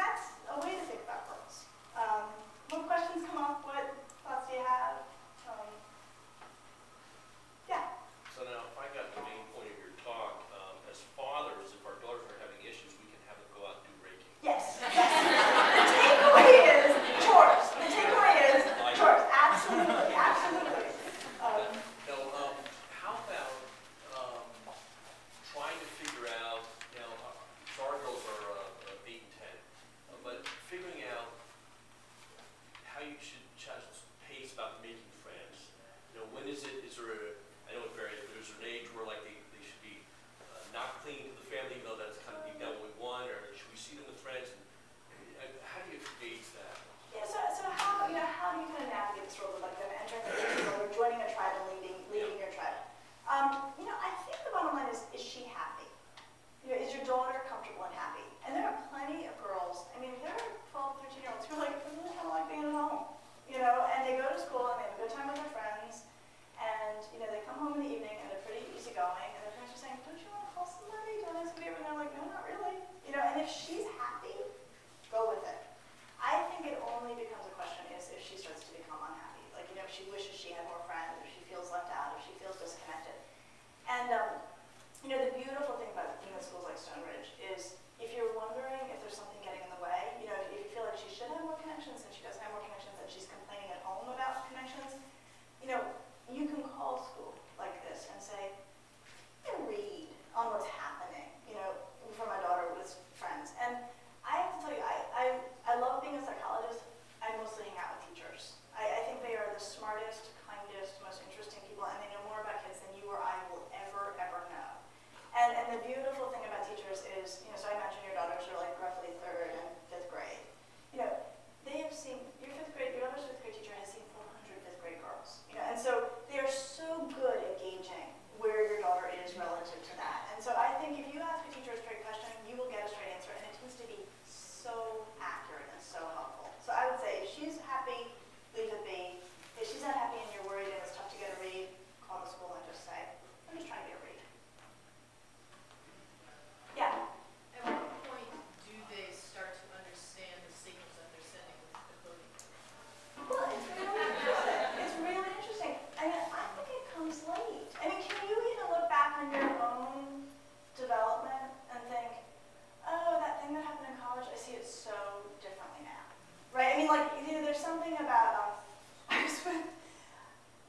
like, there's something about, I was with,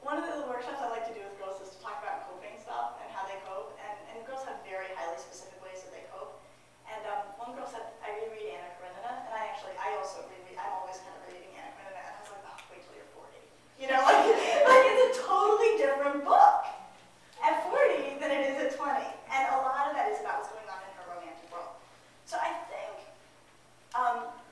one of the workshops I like to do with girls is to talk about coping stuff and how they cope, and girls have very highly specific ways that they cope. And one girl said, I reread Anna Karenina, and I also reread, I'm always kind of reading Anna Karenina, and I was like, oh, wait till you're 40. You know, like it's a totally different book at 40 than it is at 20. And a lot of that is about what's going on in her romantic world. So I think,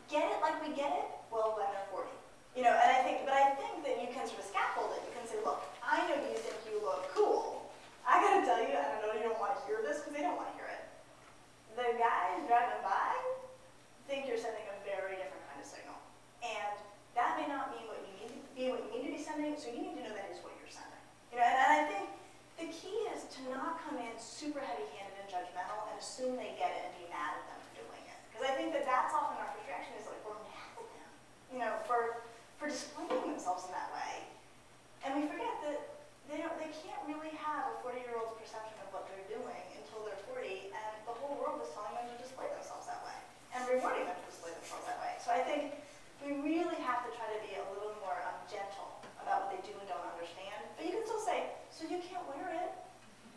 get it like we get it, well, when they're 40. You know, and I think that you can sort of scaffold it. You can say, look, I know you think you look cool. I gotta tell you, and I know you don't want to hear this because they don't want to hear it. The guys driving by think you're sending a very different kind of signal. And that may not mean what you need to be sending, so you need to know that is what you're sending. You know, and I think the key is to not come in super heavy-handed and judgmental and assume they get it and be mad at them for doing it. Because I think that that's often our first reaction is like, we're mad at them, you know, for displaying themselves in that way. And we forget that they can't really have a 40-year-old's perception of what they're doing until they're 40, and the whole world is telling them to display themselves that way and rewarding them to display themselves that way. So I think we really have to try to be a little more gentle about what they do and don't understand. But you can still say, so you can't wear it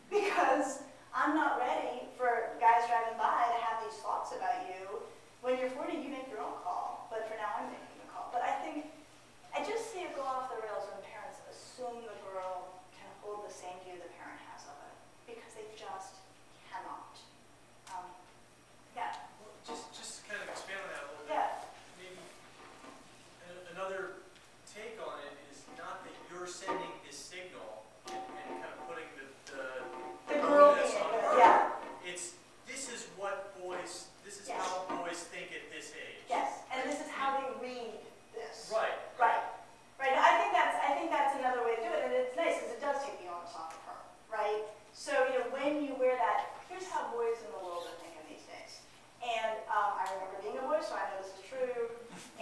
because I'm not ready for guys driving by to have these thoughts about you. When you're 40, you make your own call, but for now I'm making the call. But I think I just see it go off the rails when parents assume the girl can hold the same view the parent has of it, because they just cannot. Yeah. Well, just kind of expand on that a little bit. Yeah. Maybe another take on it is not that you're sending this signal and kind of putting the girl onus on her. Yeah. It's this is what boys. This is Yes. how boys think at this age. Yes, and this is how they read this. Right. Right. Right. No, I think that's another way to do it, and it's nice because it does take the onus off of her. Right. So when you wear that, here's how boys in the world are thinking these days. And I remember being a boy, so I know this is true.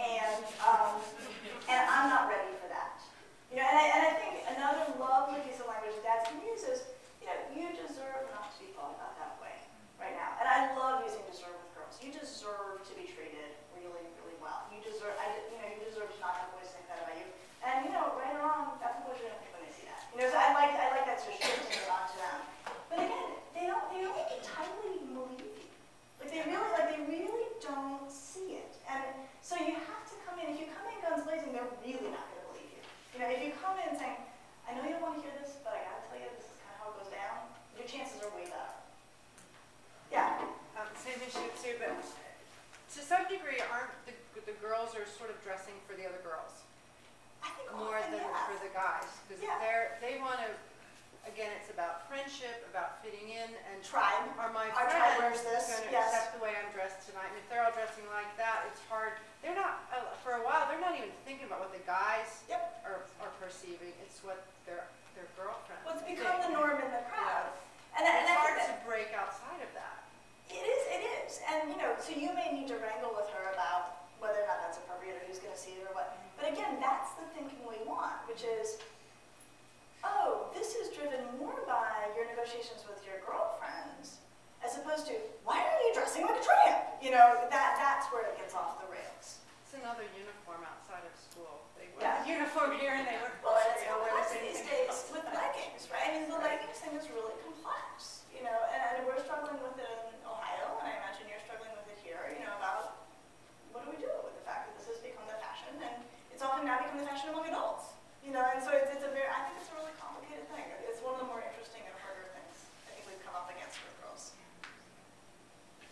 And I'm not ready for that. And I think another lovely piece of language that dads can use is, you deserve not to be thought about that way right now. And I love using deserve with girls. You deserve to be treated really, really well. You deserve, you deserve to not have boys think that about you. And right or wrong, that's what boys are gonna think when they see that. So I like that sort of shifting it onto them. But again, they don't entirely believe you. They really don't see it. And so you have to come in. If you come in guns blazing, they're really not gonna believe you. If you come in saying, I know you don't want to hear this, but I gotta tell you, this is kind of how it goes down, your chances are way better. Yeah. Same issue too, but to some degree, aren't the girls are sort of dressing for the other girls I think more often, than yeah. for the guys, because Yeah. they want to. Again, it's about friendship, about fitting in, and Tribe. Are my Our tribe wears friends this, going to yes. accept the way I'm dressed tonight? And if they're all dressing like that, it's hard. They're not for a while. They're not even thinking about what the guys Yep. are perceiving. It's what their girlfriends. Well, it's become the think. norm in the crowd. Yeah. And It's I hard think to break outside of that. it is. And so you may need to wrangle with her about whether or not that's appropriate or who's going to see it or what. But again, that's the thinking we want, which is, oh, this is driven more by your negotiations with your girlfriends as opposed to, why are you dressing like a tramp? That's where it gets off the rails. It's another uniform outside of school. They wear Yeah. a uniform here and they wear. Well, and it's they all wear the complex same these thing. days with leggings, right? The leggings thing is really complex, and we're struggling with it in Ohio, and I imagine you're struggling with it here, about what do we do with the fact that this has become the fashion, and it's often now become the fashion among adults, and so it's I think it's a really complicated thing. It's one of the more interesting and harder things I think we've come up against with girls.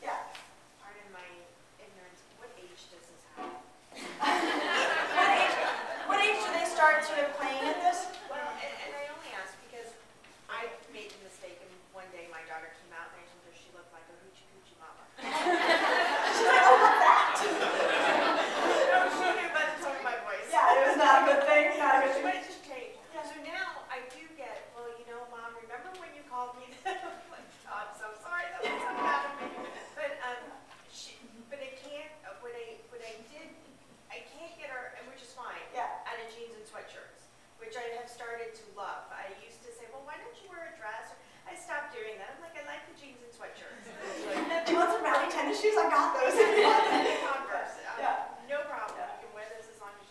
Yeah. Pardon my ignorance, what age does this happen? What age do they start sort of playing at this? Well, and I only ask because I made the mistake, and one day my daughter came out and I told her she looked like a hoochie coochie mama. She's like, oh, what's that? No, she knew by the tone of my voice. Yeah, it was not a good thing. Not a good But thing. it just changed. So now I do get, well, Mom, remember when you called me? Like, oh, I'm so sorry, that was so bad of me. But but I can't. I can't get her, and which is fine. Yeah. Out of jeans and sweatshirts, which I have started to love. I used to say, well, why don't you wear a dress? I stopped doing that. I'm like, I like the jeans and sweatshirts. Do you want some rowdy tennis shoes? I got those if you want them. Converse. Yeah. No problem. Yeah. You can wear this as long as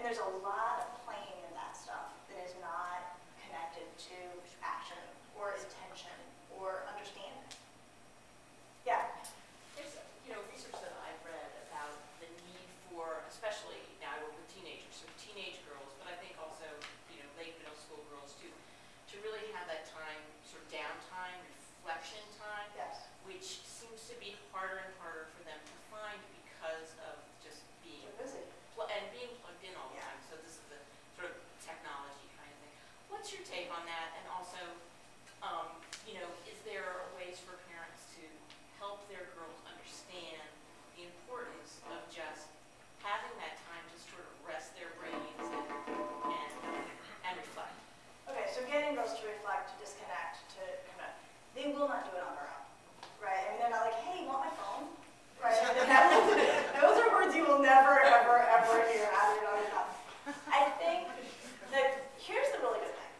And there's a lot of playing in that stuff that is not connected to action or intention or understanding. Yeah. There's, research that I've read about the need for, especially now I work with teenagers, so teenage girls, but I think also, late middle school girls too, to really have that time, sort of downtime, reflection time, Yes. which seems to be harder and harder for them to find because of just being You're busy. and being plugged in all the time. So this is a sort of technology kind of thing. What's your take on that? And also, is there ways for parents to help their girls understand the importance of just having that time to sort of rest their brains and reflect? Okay, so getting girls to reflect, to disconnect, to kind of, they will not do it on their own, right? I mean, they're not like, hey, you want my phone? Right? I mean, those are words you will never, ever, ever hear out of your daughter's mouth. I think that here's the really good thing.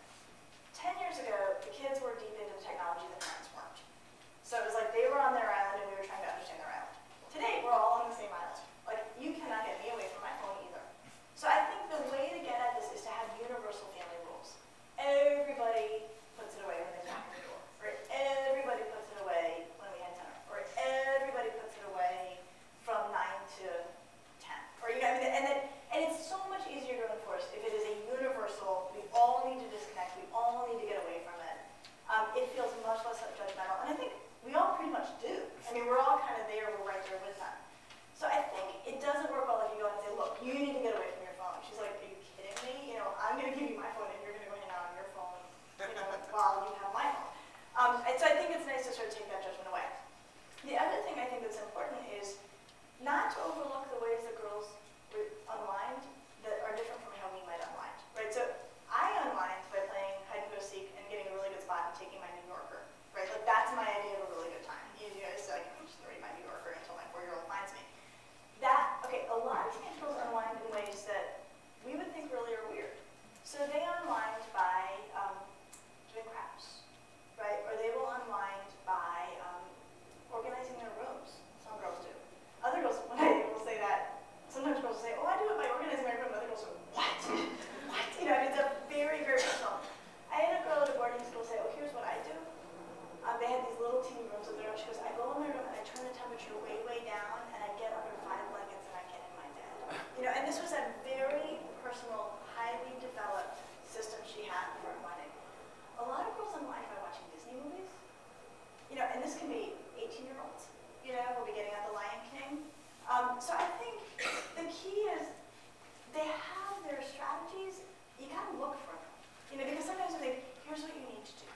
10 years ago, the kids were deep into the technology, the parents weren't. So it was like they were on their island and we were trying to understand their island. Today, we're all on the same island. Like, you cannot get me away from my phone either. So I think the way to get at this is to have universal family rules. Everybody puts it away when they knock on the door. Or everybody puts it away when we had dinner. Or everybody puts it away from 9 to 10. Or, and it's so much easier to enforce if it is a universal, we all need to disconnect, we all need to get away from it. It feels much less judgmental. And I think we all pretty much do. I mean, we're all kind of there, we're right there with them. So I think it doesn't work well if you go and say, look, you need to get away from your phone. She's like, are you kidding me? I'm going to give you my phone and you're going to go hang out on your phone, while you have my phone. And so I think it's nice to sort of take that judgment away. The other thing I think that's important is not to overlook the ways that girls unwind that are different from how we might unwind, right? So I unwind by playing hide and go seek and getting a really good spot and taking my New Yorker, right? Like that's my idea of a really good time. You guys, I can just read my New Yorker until my 4-year-old finds me. A lot of teenage girls unwind in ways that we would think really are weird. So they unwind by doing crafts, right? Or they will unwind by organizing their rooms. Some girls do. Other girls, when I will say that, sometimes girls say, oh, I do it by organizing my room. Other girls go, what? What? It's a very, very personal. I had a girl at a boarding school say, oh, here's what I do. They had these little teeny rooms of their own. She goes, I go in my room and I turn the temperature way, way down and I get under 5 blankets and I get in my bed. And this was a very personal, highly developed system she had for unwinding. A lot of girls unwind by watching Disney movies. And this can be 18-year-olds. We'll be getting out The Lion King. So I think the key is they have their strategies. You gotta look for them. Because sometimes we think, here's what you need to do.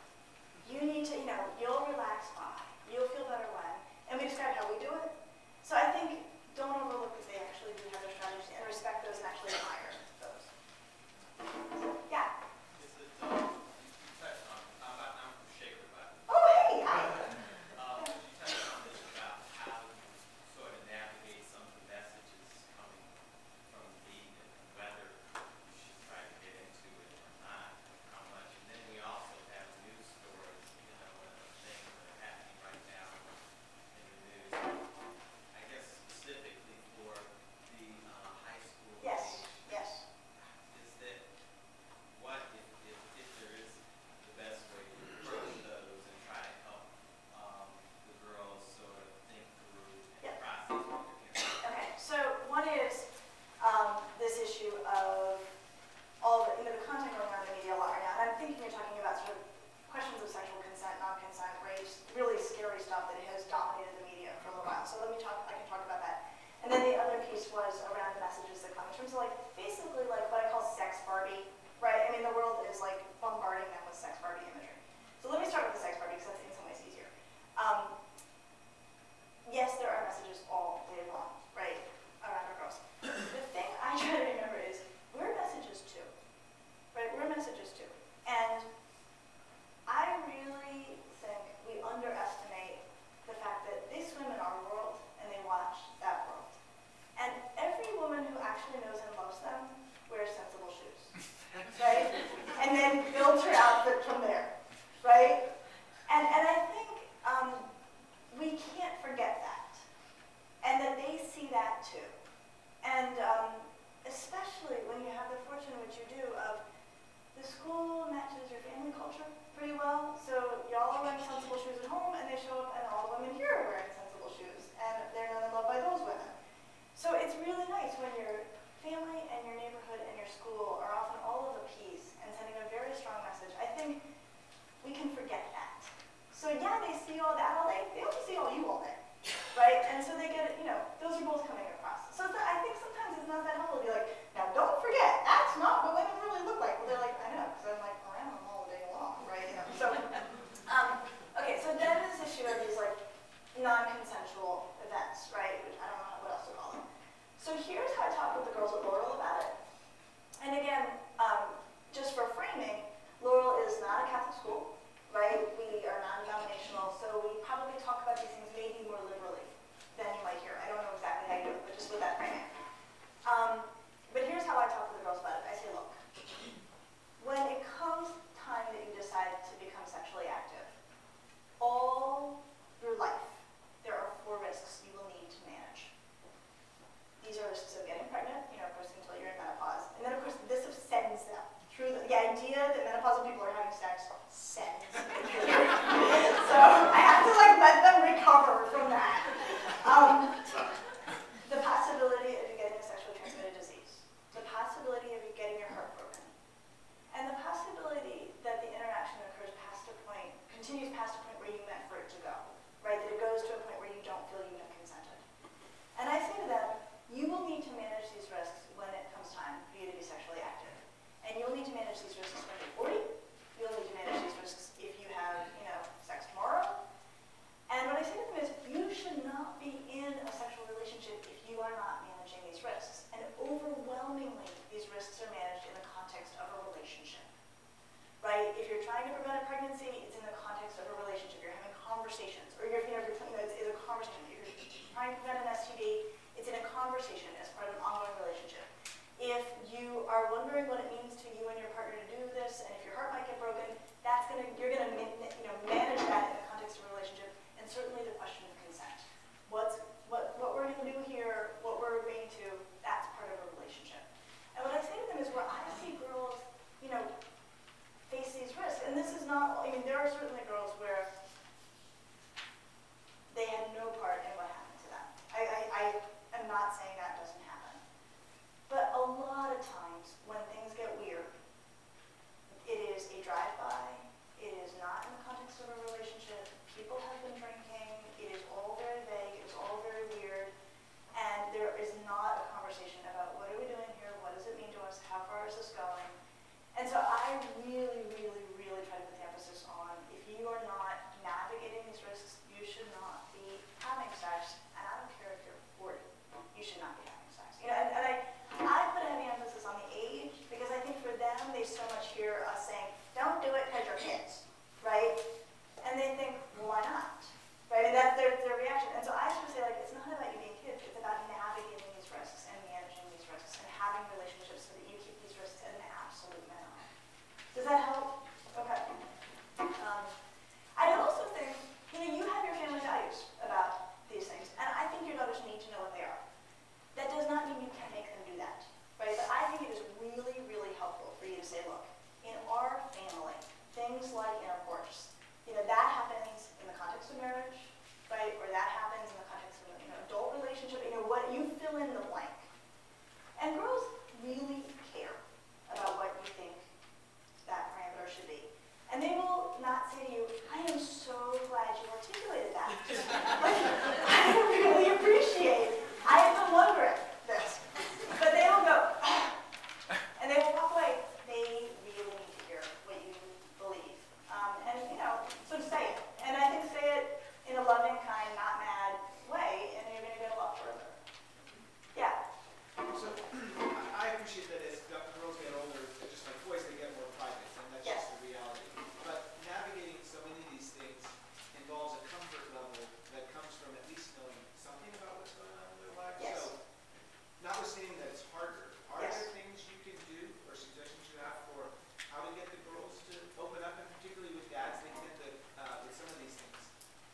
You need to, you'll relax by, you'll feel better when, and we describe how we do it. So I think don't overlook that they actually do have their strategies and respect those and actually admire those. Yeah. Is it, you touched on, I'm from Shaker, but Oh, hey, hi. you touched on this about how you sort of navigate some of the messages coming from the media, and whether you should try to get into it or not, how much. And then we also have news stories, and things that are happening right now in the news. I guess specifically for the high school Yes, age, yes. is that what if there is the best way to approach those and try to help the girls sort of think through and Yeah. process what they're hearing? Okay, so one is this issue of all the content going on in the media a lot right now. And I'm thinking you're talking about sort of questions of sexual consent, non-consent, race, really scary stuff that has dominated the media for a little while. So I can talk about that. And then the other piece was around the messages that come in terms of basically what I call sex Barbie, right? I mean, the world is bombarding them with sex Barbie imagery. So let me start with the sex Barbie because that's in some ways easier. Yes, there are messages all day long, right, around our girls. The thing I try to remember is we're messages too, right? We're messages too. And I really think we underestimate the fact that they swim in our world and they watch that world. And every woman who actually knows and loves them wears sensible shoes, right? And then trying to prevent a pregnancy, it's in the context of a relationship. You're having conversations, or it's a conversation. If you're trying to prevent an STD, it's in a conversation as part of an ongoing relationship. If you are wondering what it means to you and your partner to do this, and if your heart might get broken, you're gonna manage that in the context of a relationship, and certainly the question of consent. What we're gonna do here, what we're agreeing to, that's part of a relationship. And what I say to them is, where I see girls, face these risks, and this is not, there are certainly girls where they had no part in what happened to them. I am not saying that doesn't happen. But a lot of times, when things get weird, it is a drive-by, it is not in the context of a relationship, people have been drinking, it is all very vague, it is all very weird, and there is not a conversation about what are we doing here, what does it mean to us, how far is this going? And so I really, really, really try to put the emphasis on, if you are not navigating these risks, you should not be having sex, and I don't care if you're 40, you should not be having sex. And I put a heavy emphasis on the age, because I think for them, they so much hear us saying, don't do it because you're kids, right? And they think, well, why not? Right? And that's their reaction. And so I sort of say, it's not about you being kids, it's about navigating these risks and managing these risks and having relationships so that you keep these risks at an absolute minimum. Does that help? Okay. I also think, you have your family values about these things, and I think your daughters need to know what they are. That does not mean you can make them do that, right? But I think it is really, really helpful for you to say, look, in our family, things like intercourse, that happens in the context of marriage, right? Or that happens in the context of an adult relationship, what you fill in the blank. And girls really care about what you think that parameter should be. And they will not say to you, I am so glad you articulated that. I really appreciate, I have been wondering this. But they will go, and they will walk away. They really need to hear what you believe. So say it. And I think say it in a loving, kind, not mad way, and you're going to get a lot further. Yeah? So I appreciate that as girls get older, just like boys, they get more private, and that's Yes. just the reality. But navigating so many of these things involves a comfort level that comes from at least knowing something about what's going on in their lives. Yes. So, notwithstanding that it's harder, are Yes. there things you can do or suggestions you have for how to get the girls to open up, and particularly with dads, they tend to, with some of these things,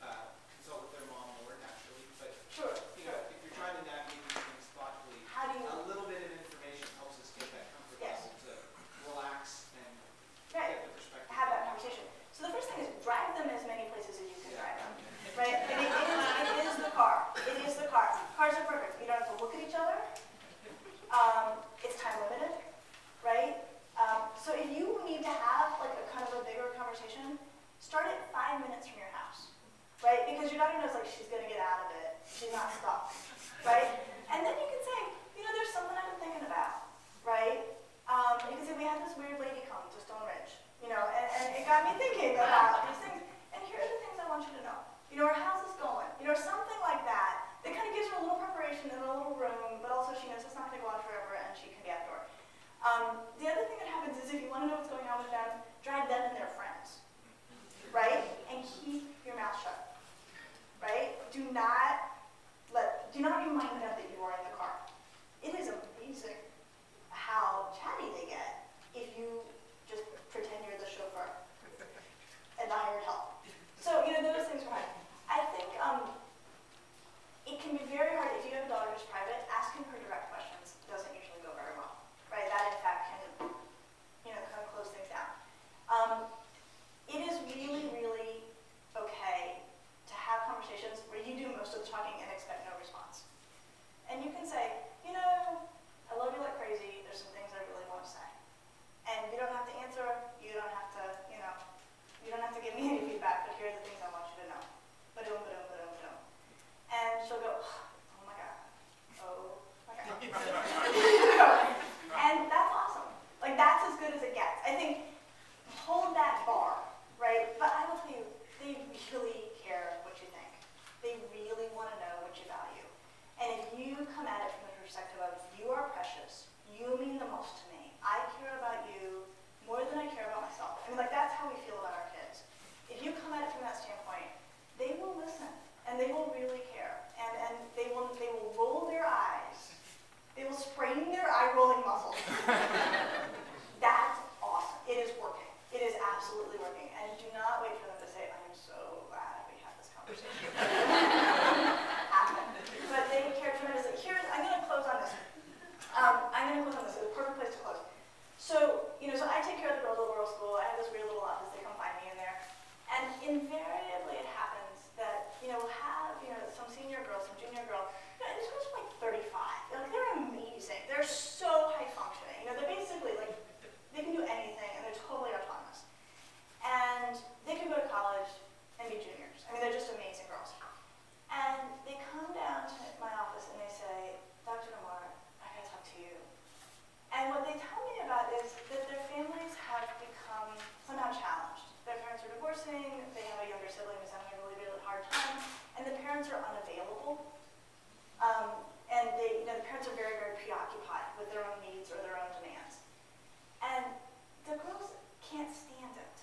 consult with their mom more naturally. But Sure. if you're trying to navigate these things thoughtfully, How do you? a little bit of information helps us get that comfort Yes. level to relax and Right. get the perspective. Have that conversation. So the first thing is drive them as many places as you can drive them, right? And it is the car. It is the car. Cars are perfect. You don't have to look at each other. It's time limited, right? So if you need to have a kind of a bigger conversation, start it 5 minutes from your house, right? Because your daughter knows she's gonna get out of it. She's not stuck, right? And then you can say, there's something I've been thinking about, right? You can say, we had this weird lady come to Stone Ridge, and it got me thinking about these things. And here are the things I want you to know. Or how's this going? Something like that. That kind of gives her a little preparation in a little room, but also she knows it's not going to go on forever and she can be outdoor. The other thing that happens is if you want to know what's going on with them, drive them and their friends, right? And keep your mouth shut, right? Do not remind them that you are in the car. It is amazing how chatty they get if you just pretend you're the chauffeur and the hired help. So, those things are fine. I think it can be very hard if you have a daughter who's private. Asking her direct questions doesn't usually go very well, right? That, in fact, can, kind of close things down. It is really, really okay to have conversations where you do most of the muscles. That's awesome. It is working. It is absolutely working. And do not wait for them to say, I'm so glad we had this conversation. Happen. But they care tremendously. I'm going to close on this. It's a perfect place to close. So, so I take care of the girls at Laurel School. I have this weird little office. They come find me in there. And invariably it happens that, we'll have, some senior girl, some junior girl, and these girls are like 35. They're amazing. They're so high functioning. They're basically like, they can do anything and they're totally autonomous. And they can go to college and be juniors. I mean, they're just amazing girls. And they come down to my office and they say, Dr. Damour, I gotta talk to you. And what they tell me about is that their families have become somehow challenged. Their parents are divorcing, they have a younger sibling who's having a really, really hard time, and the parents are unavailable. And the parents are very, very preoccupied with their own needs or their own demands. And the girls can't stand it.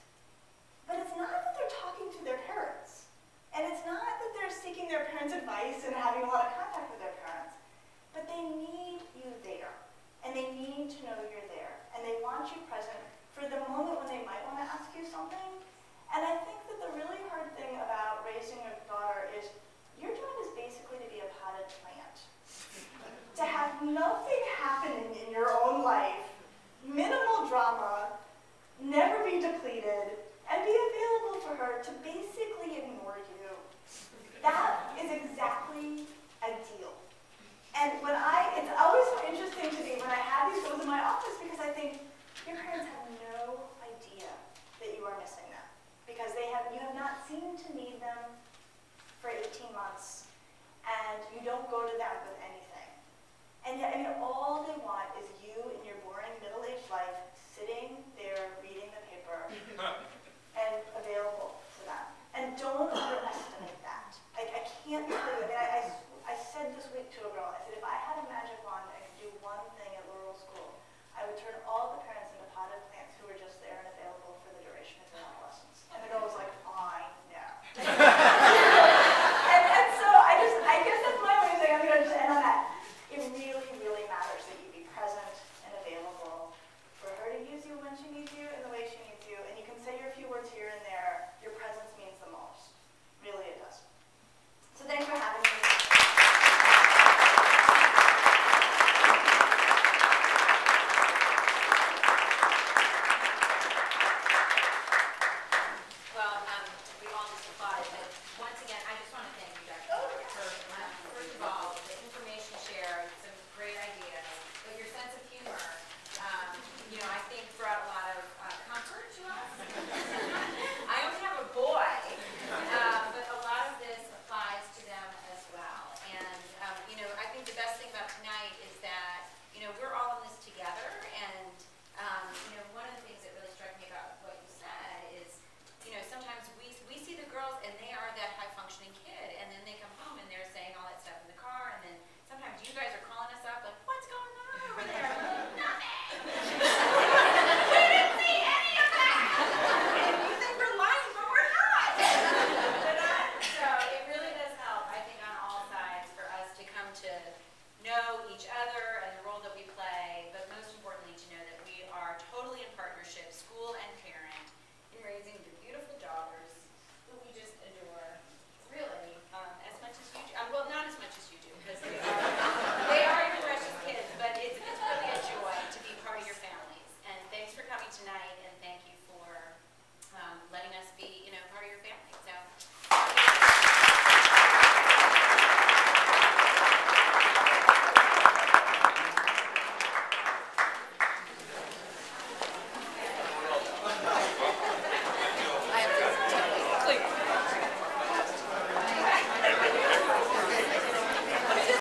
But it's not that they're talking to their parents. And it's not that they're seeking their parents' advice and having a lot of contact with their parents. But they need you there. And they need to know you're there. And they want you present for the moment when they might want to ask you something. And I think that the really hard thing about raising a daughter is your job is basically to be a potted plant. To have nothing happening in your own life, minimal drama, never be depleted, and be available for her to basically ignore you. That is exactly ideal. And it's always so interesting to me when I have these girls in my office because I think your parents have no idea that you are missing them. Because you have not seemed to need them for 18 months, and you don't go to them with anything. And yet, all they want is